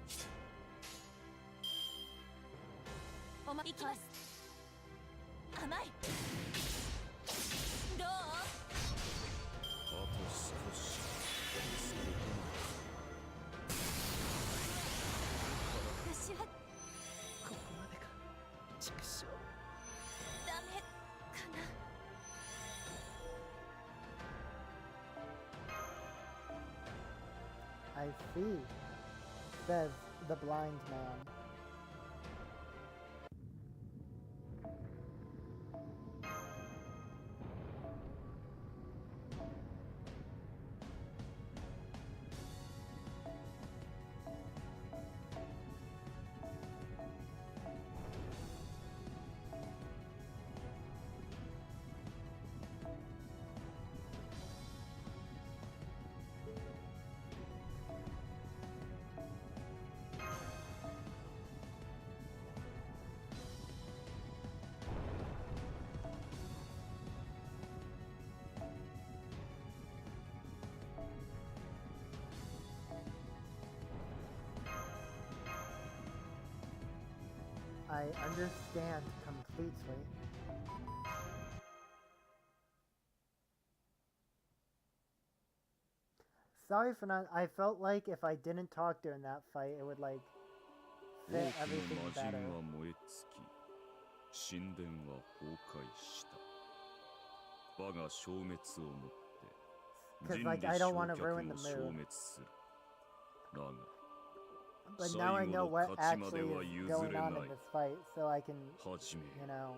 しい。おま行きます。甘い。どう。あと少し。私はここまでか畜生ダメかな。I see, says the blind man. I understand completely. Sorry for not. I felt like if I didn't talk during that fight, it would like 多 fit くの everything 魔人 better. は燃え尽き神殿は崩壊した我が消滅をもって Because 人 like 類 I don't 焼 want to 却 ruin も the 消 mood. 滅するだが But now I 最後 know の what 勝ちまで actually は is 譲 going れ on な in い this fight, so I can, はじめ you know,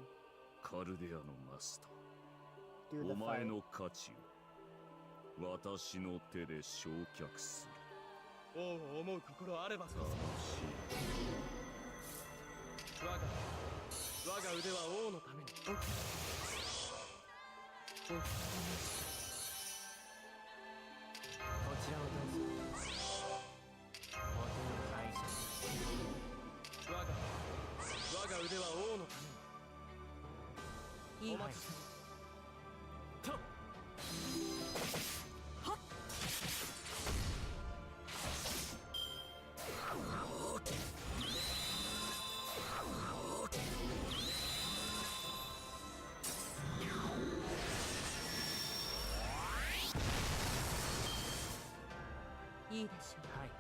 カルデアのマスタ do ー the お前 fight. の価値を私の手で焼却する王を思う心あればこそ楽し我が腕は王のためにこちらをどうぞ。お手を拝借。我が腕は王のためにいいお待ちといいでしょはい。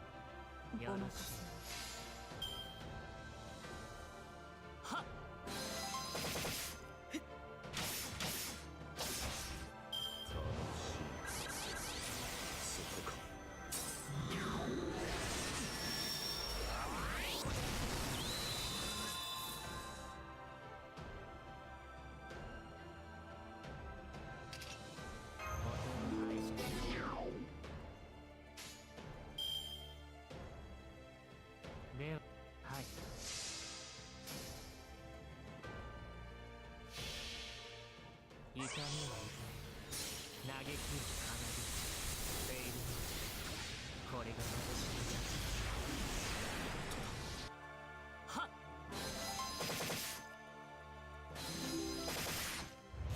う。よろお任しい。せそこかお手を拝借。では、はい。痛みを受け、嘆きを奏で、フェイルのこれが私のジャッジだ。はっ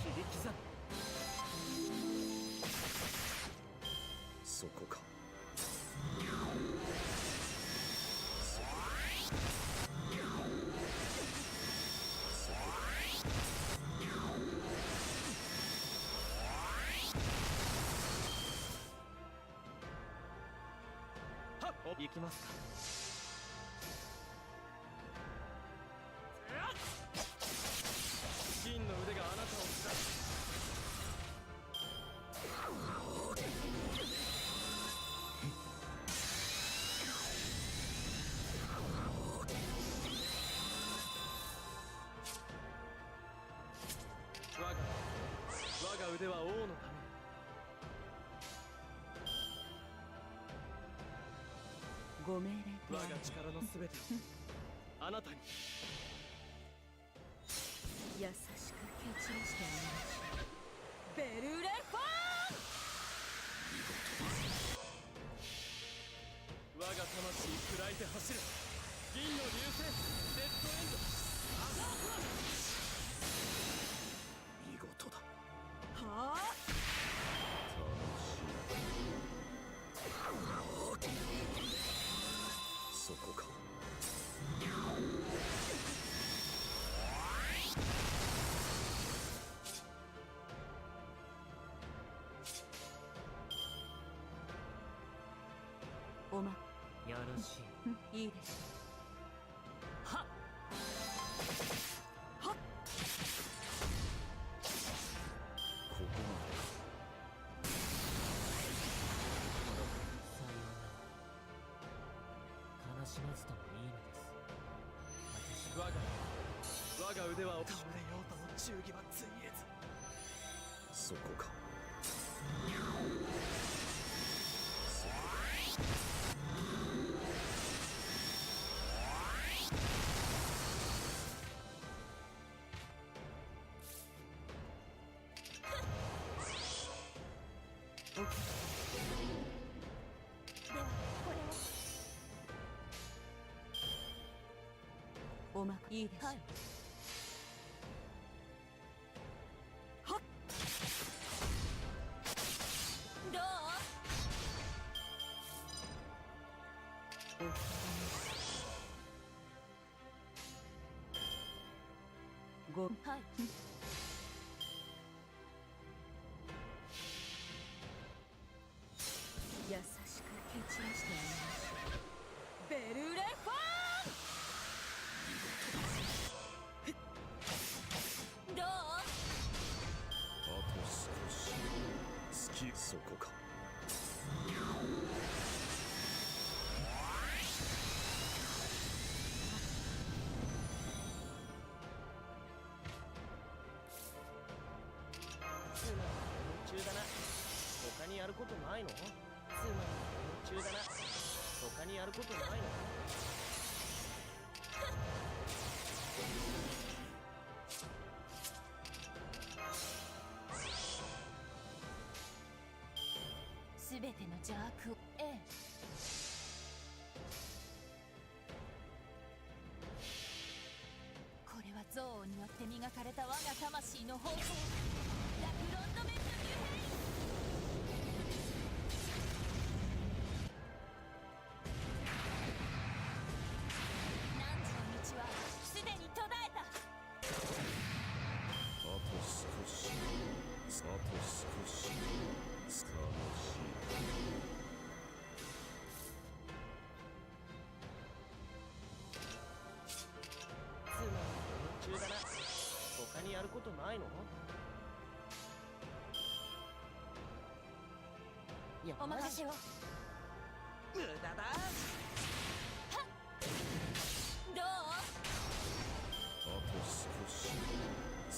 切り刻む。そこかはっ行きますか銀の腕があなたを貫く我が腕は王のためにご命令と我あればが力のすべてをあなたに優しく蹴散らしてあげましょう。ベルレフォ我が魂砕いて走る銀の流星デッドエンド見事だーはあそこかおまよろしい。いいでしょはっはっここまさようなら。しまずともいいのです。我が腕は倒れようとも忠義はついえず。そこか。ではこれをおまいいでしょう、はい、はっどうごはい優しく蹴散らしてあげましょう。ベルレフォーどうあと少し。好きそこか。つまり夢中だな。他にやることないの？つまり夢中だな。他にやることないの？すべての邪悪をこれは憎悪によって磨かれた我が魂の方法、ラフロンドメントニューヘイ汝の道はすでに途絶えた。あと少し。あと少し。少し。つまり夢中だな。他にやることないの？お任せを。無駄だ。どうあと少し。少し。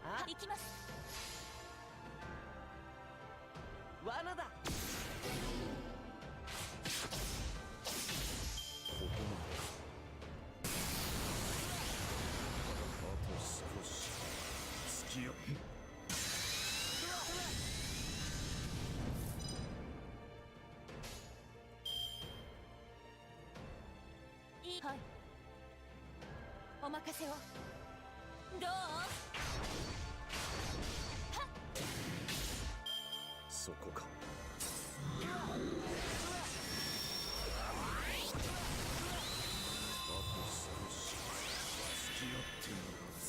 あ、行きます。罠だ。ここまで。あと少し。付き合う。いいはい。お任せを。どうそこか。あと少し。付き合ってもらうぜ。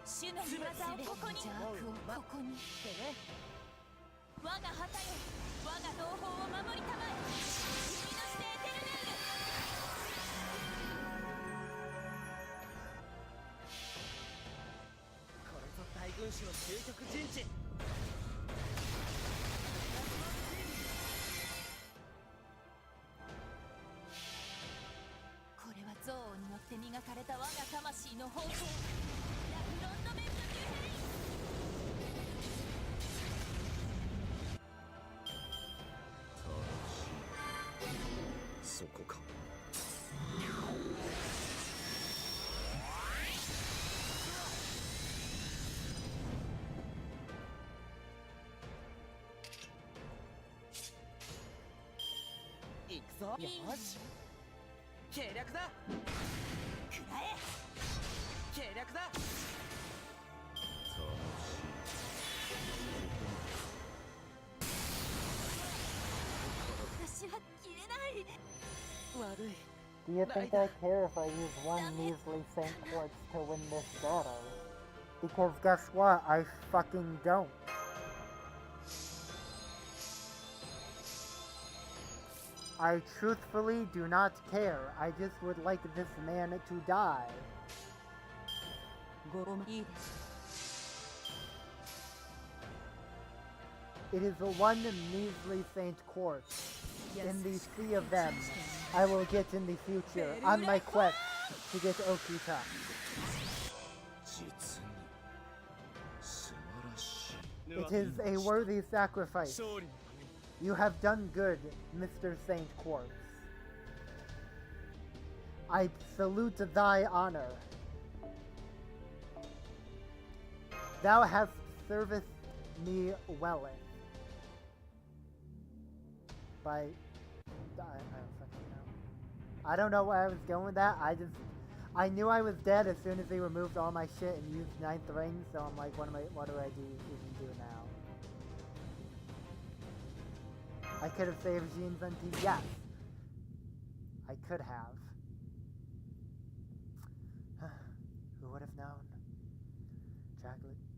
主の御業をここに邪悪をここに我が旗よ、我が同胞を守りたまえ。君のしてエテルネール。これぞ大軍師の究極陣地。これは憎悪によって磨かれた我が魂の方法、ラフロンドメントニューヘイそこか。行くぞ。よし。計略だ。くらえ。計略だ。私は切れない。悪い。 Do you think I care if I use one measly Saint Quartz to win this battle? Because guess what? I fucking don't. I truthfully do not care. I just would like this man to die. It is the one measly saint corpse. In the sea of them, I will get in the future on my quest to get Okita. 実に素晴らしい It is a worthy sacrifice. 勝利のために You have done good, Mr. Saint Corpse. I salute thy honor. Thou hast served me well. By... I don't know where I was going with that. I knew I was dead as soon as they removed all my shit and used 9th ring, so I'm like, what do I even do now? I could have saved Jean's MP. Yes. I could have. Who would have known?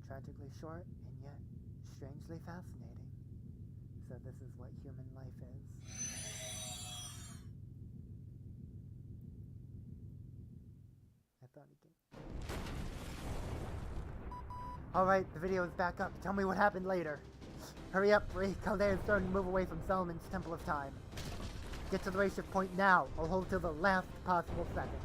Tragically short and yet strangely fascinating. So this is what human life is. I thought he did. Alright, the video is back up. Tell me what happened later. Hurry up, Bree. Caldea is starting to move away from Solomon's Temple of Time. Get to the race shift point now. I'll hold till the last possible second.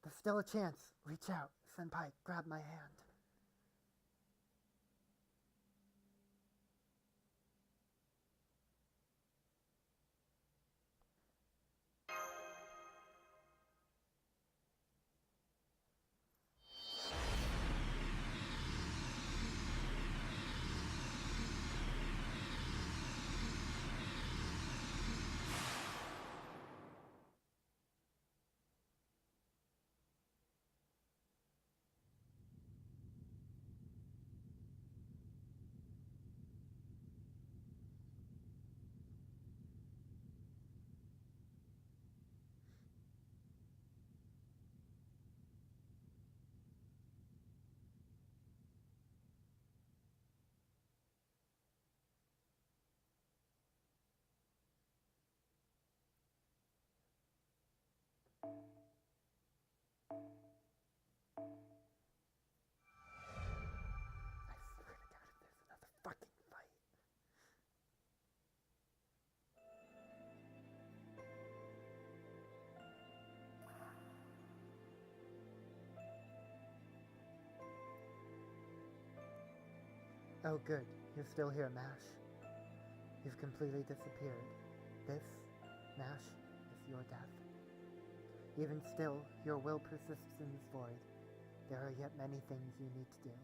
There's still a chance. Reach out. Senpai, grab my hand. I swear to God, if there's another fucking fight. Oh good, you're still here, Mash. You've completely disappeared. This, Mash, is your death. Even still, your will persists in this void. There are yet many things you need to do.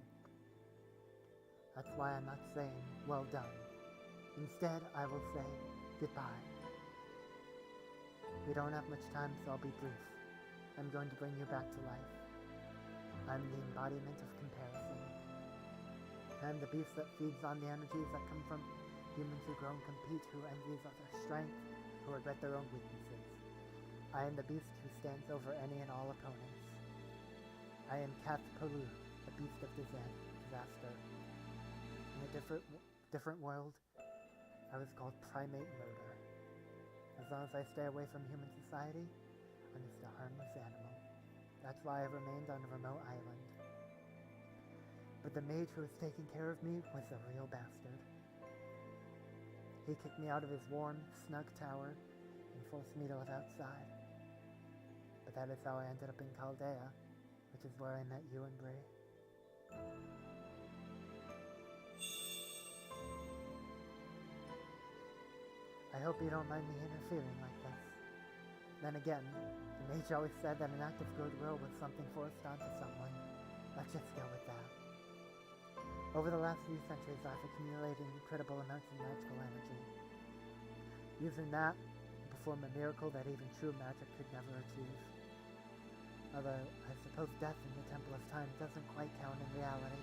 That's why I'm not saying, well done. Instead, I will say, goodbye. We don't have much time, so I'll be brief. I'm going to bring you back to life. I'm the embodiment of comparison. I'm the beast that feeds on the energies that come from humans who grow and compete, who envies of their strength, who regret their own weaknesses. I am the beast who stands over any and all opponents. I am Cat Palu, the beast of disaster. In a different world, I was called Primate Murder. As long as I stay away from human society, I'm just a harmless animal. That's why I remained on a remote island. But the mage who was taking care of me was a real bastard. He kicked me out of his warm, snug tower and forced me to live outside. But that is how I ended up in Caldea, which is where I met you and Bree. I hope you don't mind me interfering like this. Then again, the mage always said that an act of goodwill was something forced onto someone. Let's just go with that. Over the last few centuries, I've accumulated incredible amounts of magical energy. using that to perform a miracle that even true magic could never achieve. Although, I suppose death in the Temple of Time doesn't quite count in reality.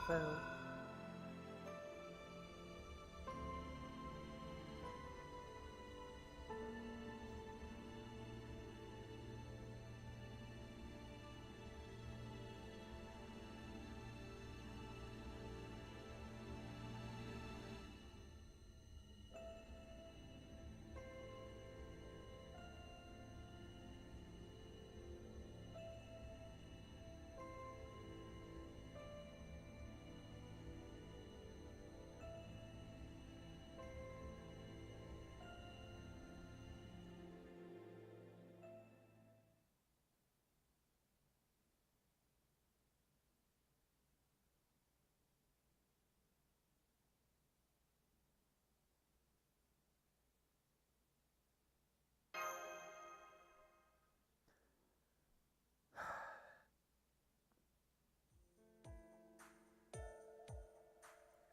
So,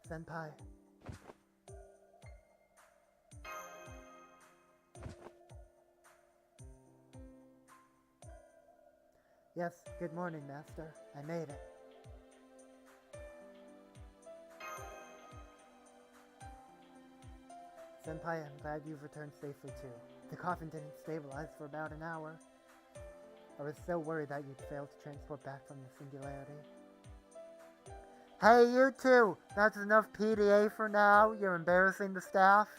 Senpai. Yes, good morning, Master. I made it. Senpai, I'm glad you've returned safely too. The coffin didn't stabilize for about an hour. I was so worried that you'd fail to transport back from the singularity. Hey, you two! That's enough PDA for now. You're embarrassing the staff.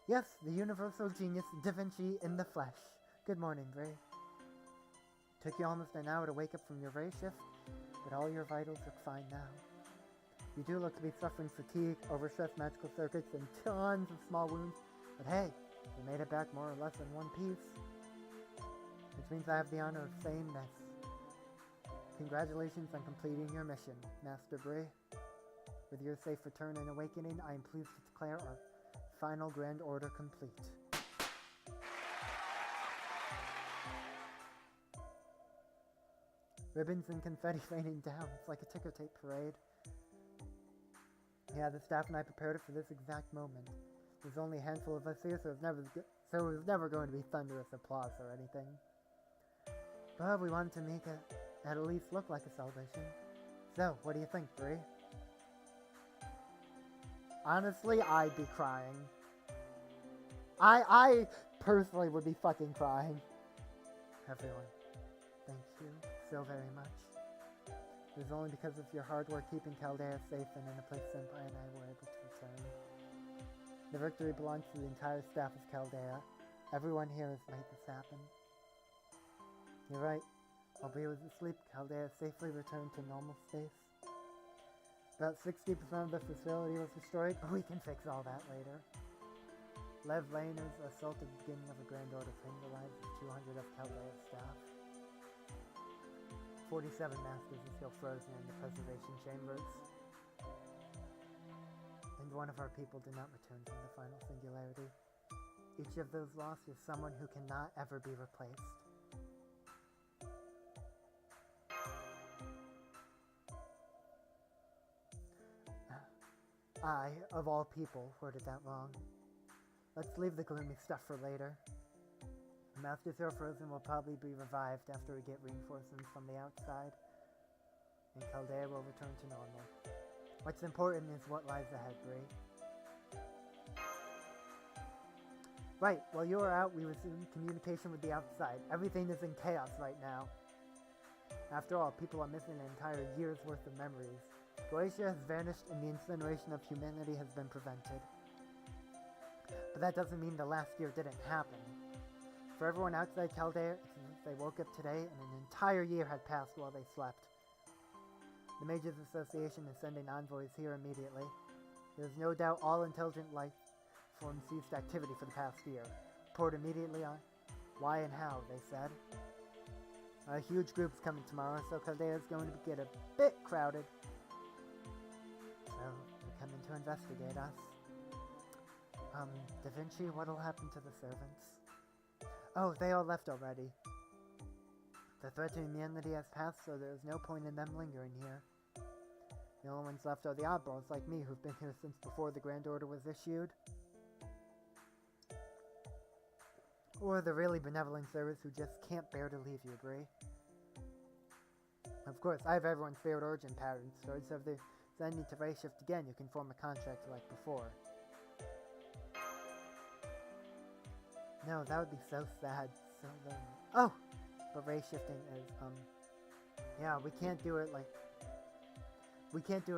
Yes, the universal genius Da Vinci in the flesh. Good morning, Gray. Took you almost an hour to wake up from your Ray shift, but all your vitals look fine now. You do look to be suffering fatigue, overstressed magical circuits, and tons of small wounds, but hey, you made it back more or less in one piece. Which means I have the honor of saying this. Congratulations on completing your mission, Master Bray. With your safe return and awakening, I am pleased to declare our final grand order complete. Ribbons and confetti raining down. It's like a ticker tape parade. Yeah, the staff and I prepared it for this exact moment. There's only a handful of us here, so it was never going to be thunderous applause or anything. But we wanted to make it at least look like a celebration. So, what do you think, Bree? Honestly, I'd be crying. I personally would be fucking crying. Everyone, thank you so very much. It was only because of your hard work keeping Caldea safe and in a place Senpai and I were able to return. The victory belongs to the entire staff of Caldea. Everyone here has made this happen. You're right. While Bree was asleep, Caldea safely returned to normal space. About 60% of the facility was destroyed, but we can fix all that later. Lev Laner's assault at the beginning of a grand order claimed the lives of 200 of Caldea's staff. 47 masters are still frozen in the preservation chambers. And one of our people did not return from the final singularity. Each of those lost is someone who cannot ever be replaced. I, of all people, worded that wrong. Let's leave the gloomy stuff for later. Master Zero Frozen will probably be revived after we get reinforcements from the outside, and Caldea will return to normal. What's important is what lies ahead, Bree. Right, while you were out, we resumed communication with the outside. Everything is in chaos right now. After all, people are missing an entire year's worth of memories. Glacia has vanished and the incineration of humanity has been prevented. But that doesn't mean the last year didn't happen. For everyone outside Chaldea, it's as if they woke up today and an entire year had passed while they slept. The Mages Association is sending envoys here immediately. There's no doubt all intelligent life forms ceased activity for the past year. Report immediately on why and how, they said. A huge group's coming tomorrow, so Chaldea is going to get a bit crowded. So, they're coming to investigate us. Da Vinci, what'll happen to the servants? Oh, they all left already. The threat to immunity has passed, so there's no point in them lingering here. The only ones left are the oddballs like me who've been here since before the Grand Order was issued. Or the really benevolent servants who just can't bear to leave, you agree? Of course, I have everyone's favorite origin pattern stored, so if there's any need to race shift again, you can form a contract like before. No, that would be so sad. So lonely. Oh! But race shifting is, yeah, we can't do it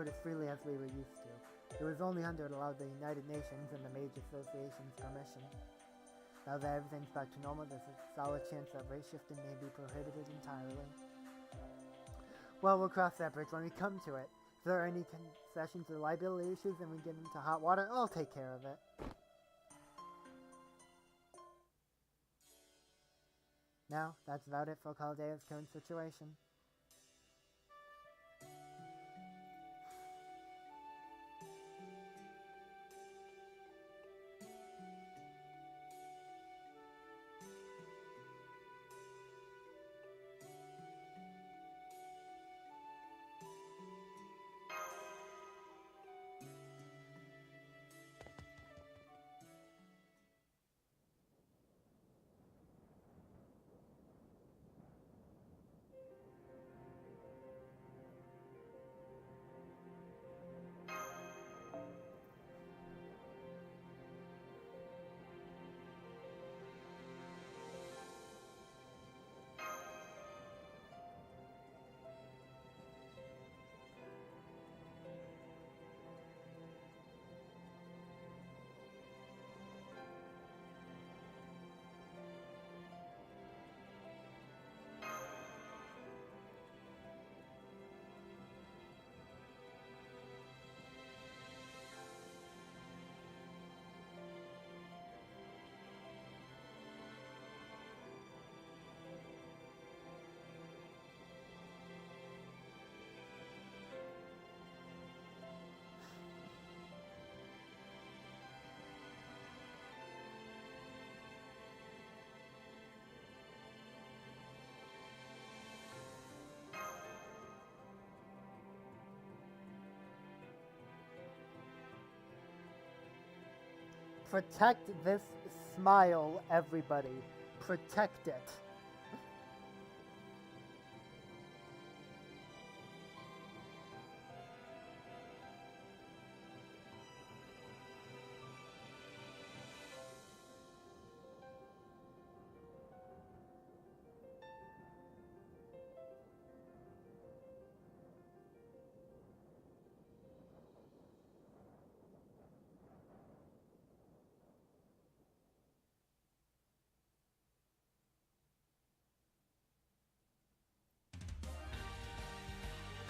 as freely as we were used to. It was only under the law of the United Nations and the Mage Association's permission. Now that everything's back to normal, there's a solid chance that race shifting may be prohibited entirely. Well, we'll cross that bridge when we come to it. If there are any concessions or liability issues and we get into hot water, I'll take care of it. Now, that's about it for Chaldea's current situation. Protect this smile, everybody. Protect it.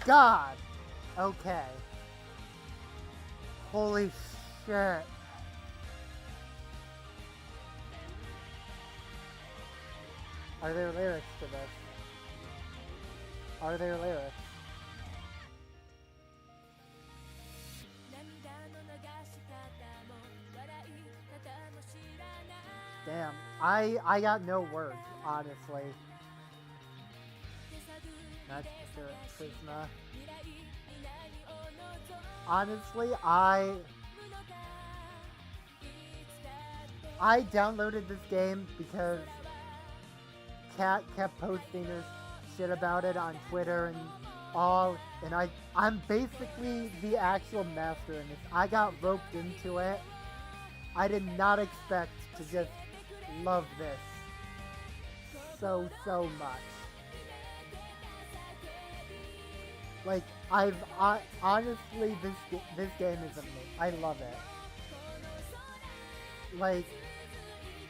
God! Okay. Holy shit. Are there lyrics to this? Are there lyrics? Damn, I got no words, honestly. That's Prisma. Honestly, I downloaded this game because Kat kept posting her shit about it on Twitter and all, and I'm basically the actual master in this. I got roped into it. I did not expect to just love this so much. Like, honestly, this game is amazing. I love it. like,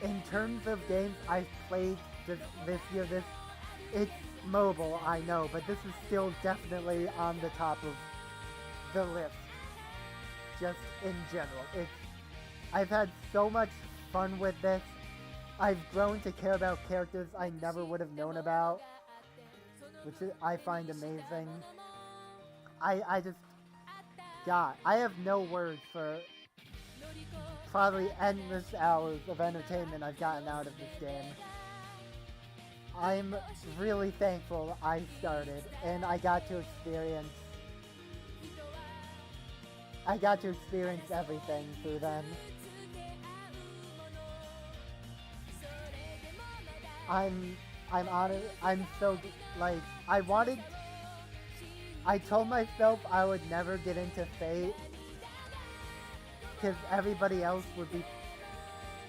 in terms of games I've played this year, it's mobile, I know, but this is still definitely on the top of the list. Just in general, I've had so much fun with this. I've grown to care about characters I never would have known about, which I find amazing. I just, God, I have no words for probably endless hours of entertainment I've gotten out of this game. I'm really thankful I started, and I got to experience everything through them. I'm honored. I'm so, like, I told myself I would never get into Fate because everybody else would be,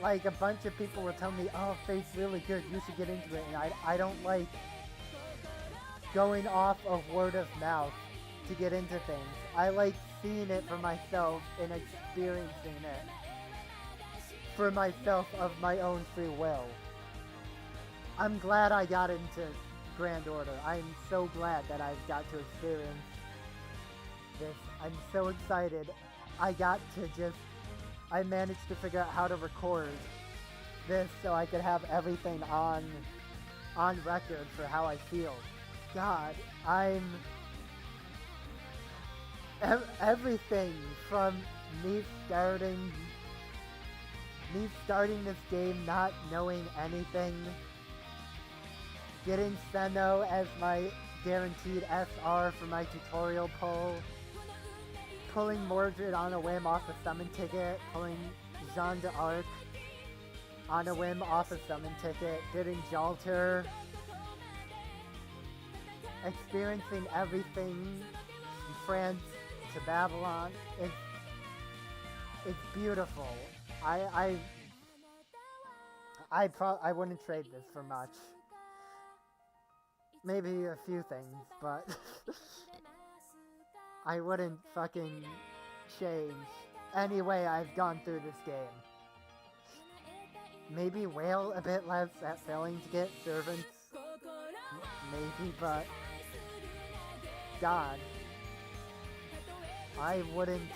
like, a bunch of people were telling me, oh, Fate's really good, you should get into it, and I don't like going off of word of mouth to get into things. I like seeing it for myself and experiencing it for myself of my own free will. I'm glad I got into Grand Order. I'm so glad that I've got to experience this. I'm so excited. I managed to figure out how to record this so I could have everything on record for how I feel. God, everything from me starting this game not knowing anything, getting Senno as my guaranteed SR for my tutorial pull, pulling Mordred on a whim off a summon ticket, pulling Jeanne d'Arc on a whim off a summon ticket, getting Jalter, experiencing everything from France to Babylon. It's beautiful. I wouldn't trade this for much. Maybe a few things, but I wouldn't fucking change any way I've gone through this game. Maybe wail a bit less at failing to get servants. Maybe, but God, I wouldn't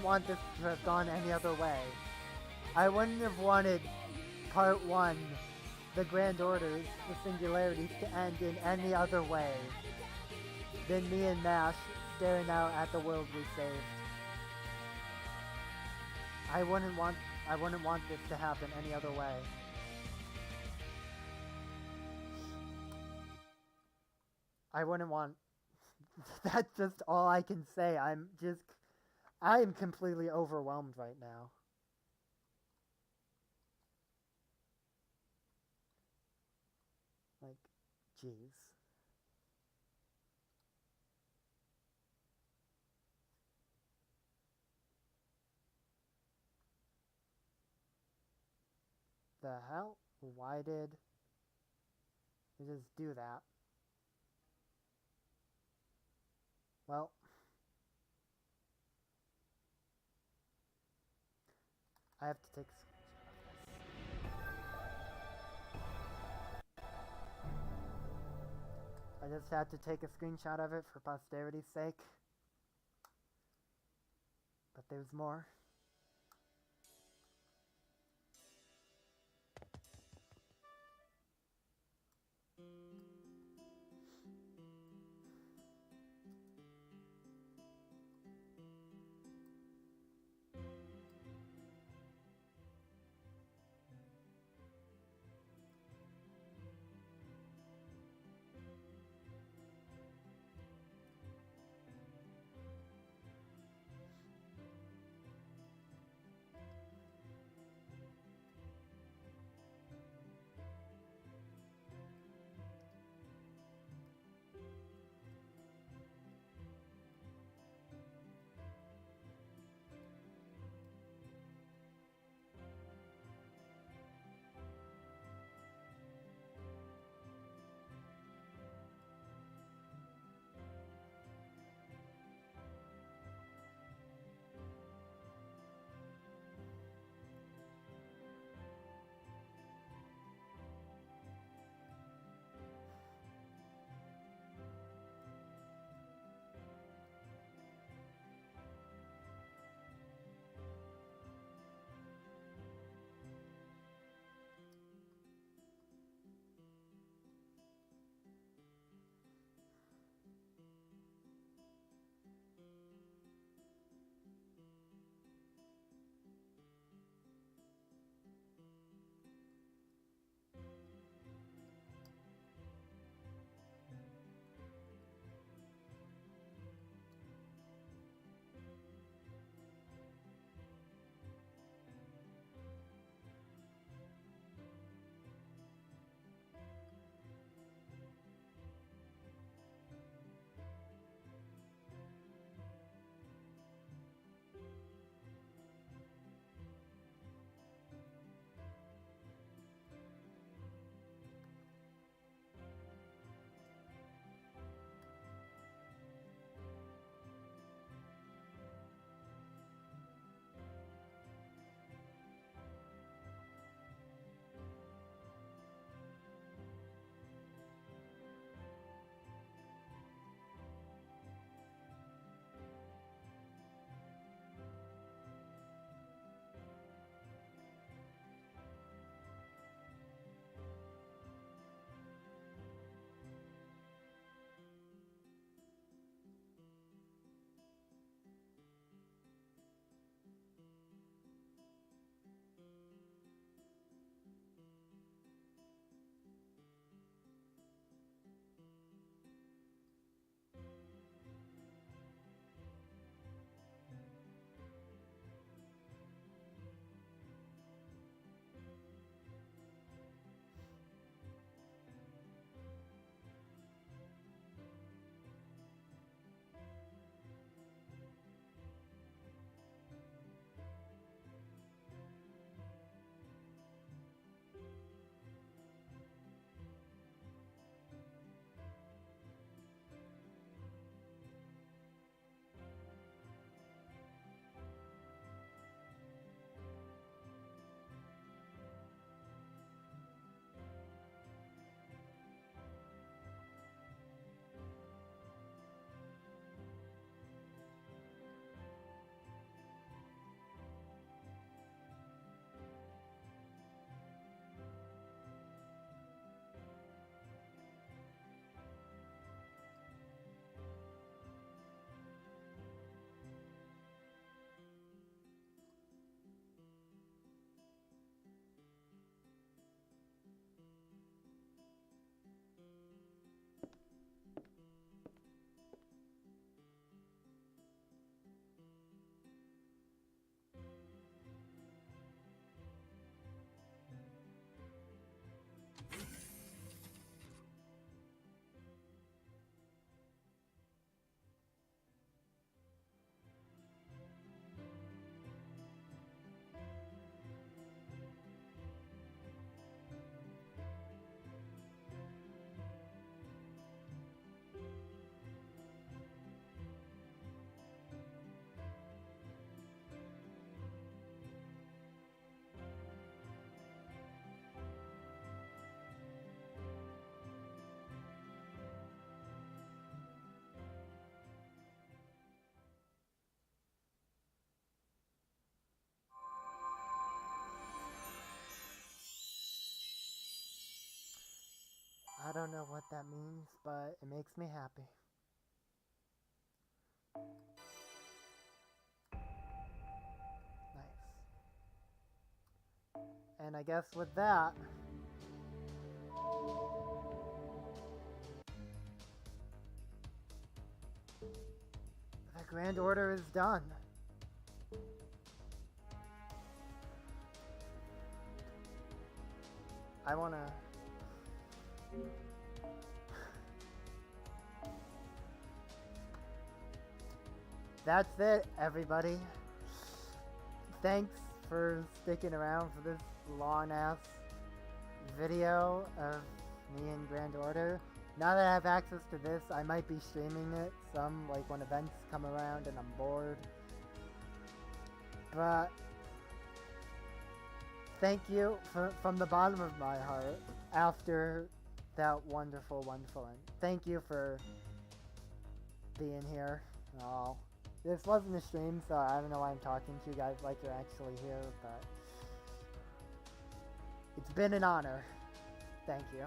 want this to have gone any other way. I wouldn't have wanted Part 1, the Grand Orders, the Singularities, to end in any other way than me and Nash staring out at the world we saved. I wouldn't want this to happen any other way. I wouldn't want... That's just all I can say. I am completely overwhelmed right now. Like, jeez. The hell? Why did it just do that? Well, I have to take a screenshot of this. I just had to take a screenshot of it for posterity's sake. But there's more. I don't know what that means, but it makes me happy. Nice. And I guess with that, the Grand Order is done. I wanna... That's it, everybody. Thanks for sticking around for this long-ass video of me and Grand Order. Now that I have access to this, I might be streaming it some, like when events come around and I'm bored. But thank you from the bottom of my heart after that wonderful, wonderful end. Thank you for being here. Oh, this wasn't a stream, so I don't know why I'm talking to you guys like you're actually here, but it's been an honor. Thank you.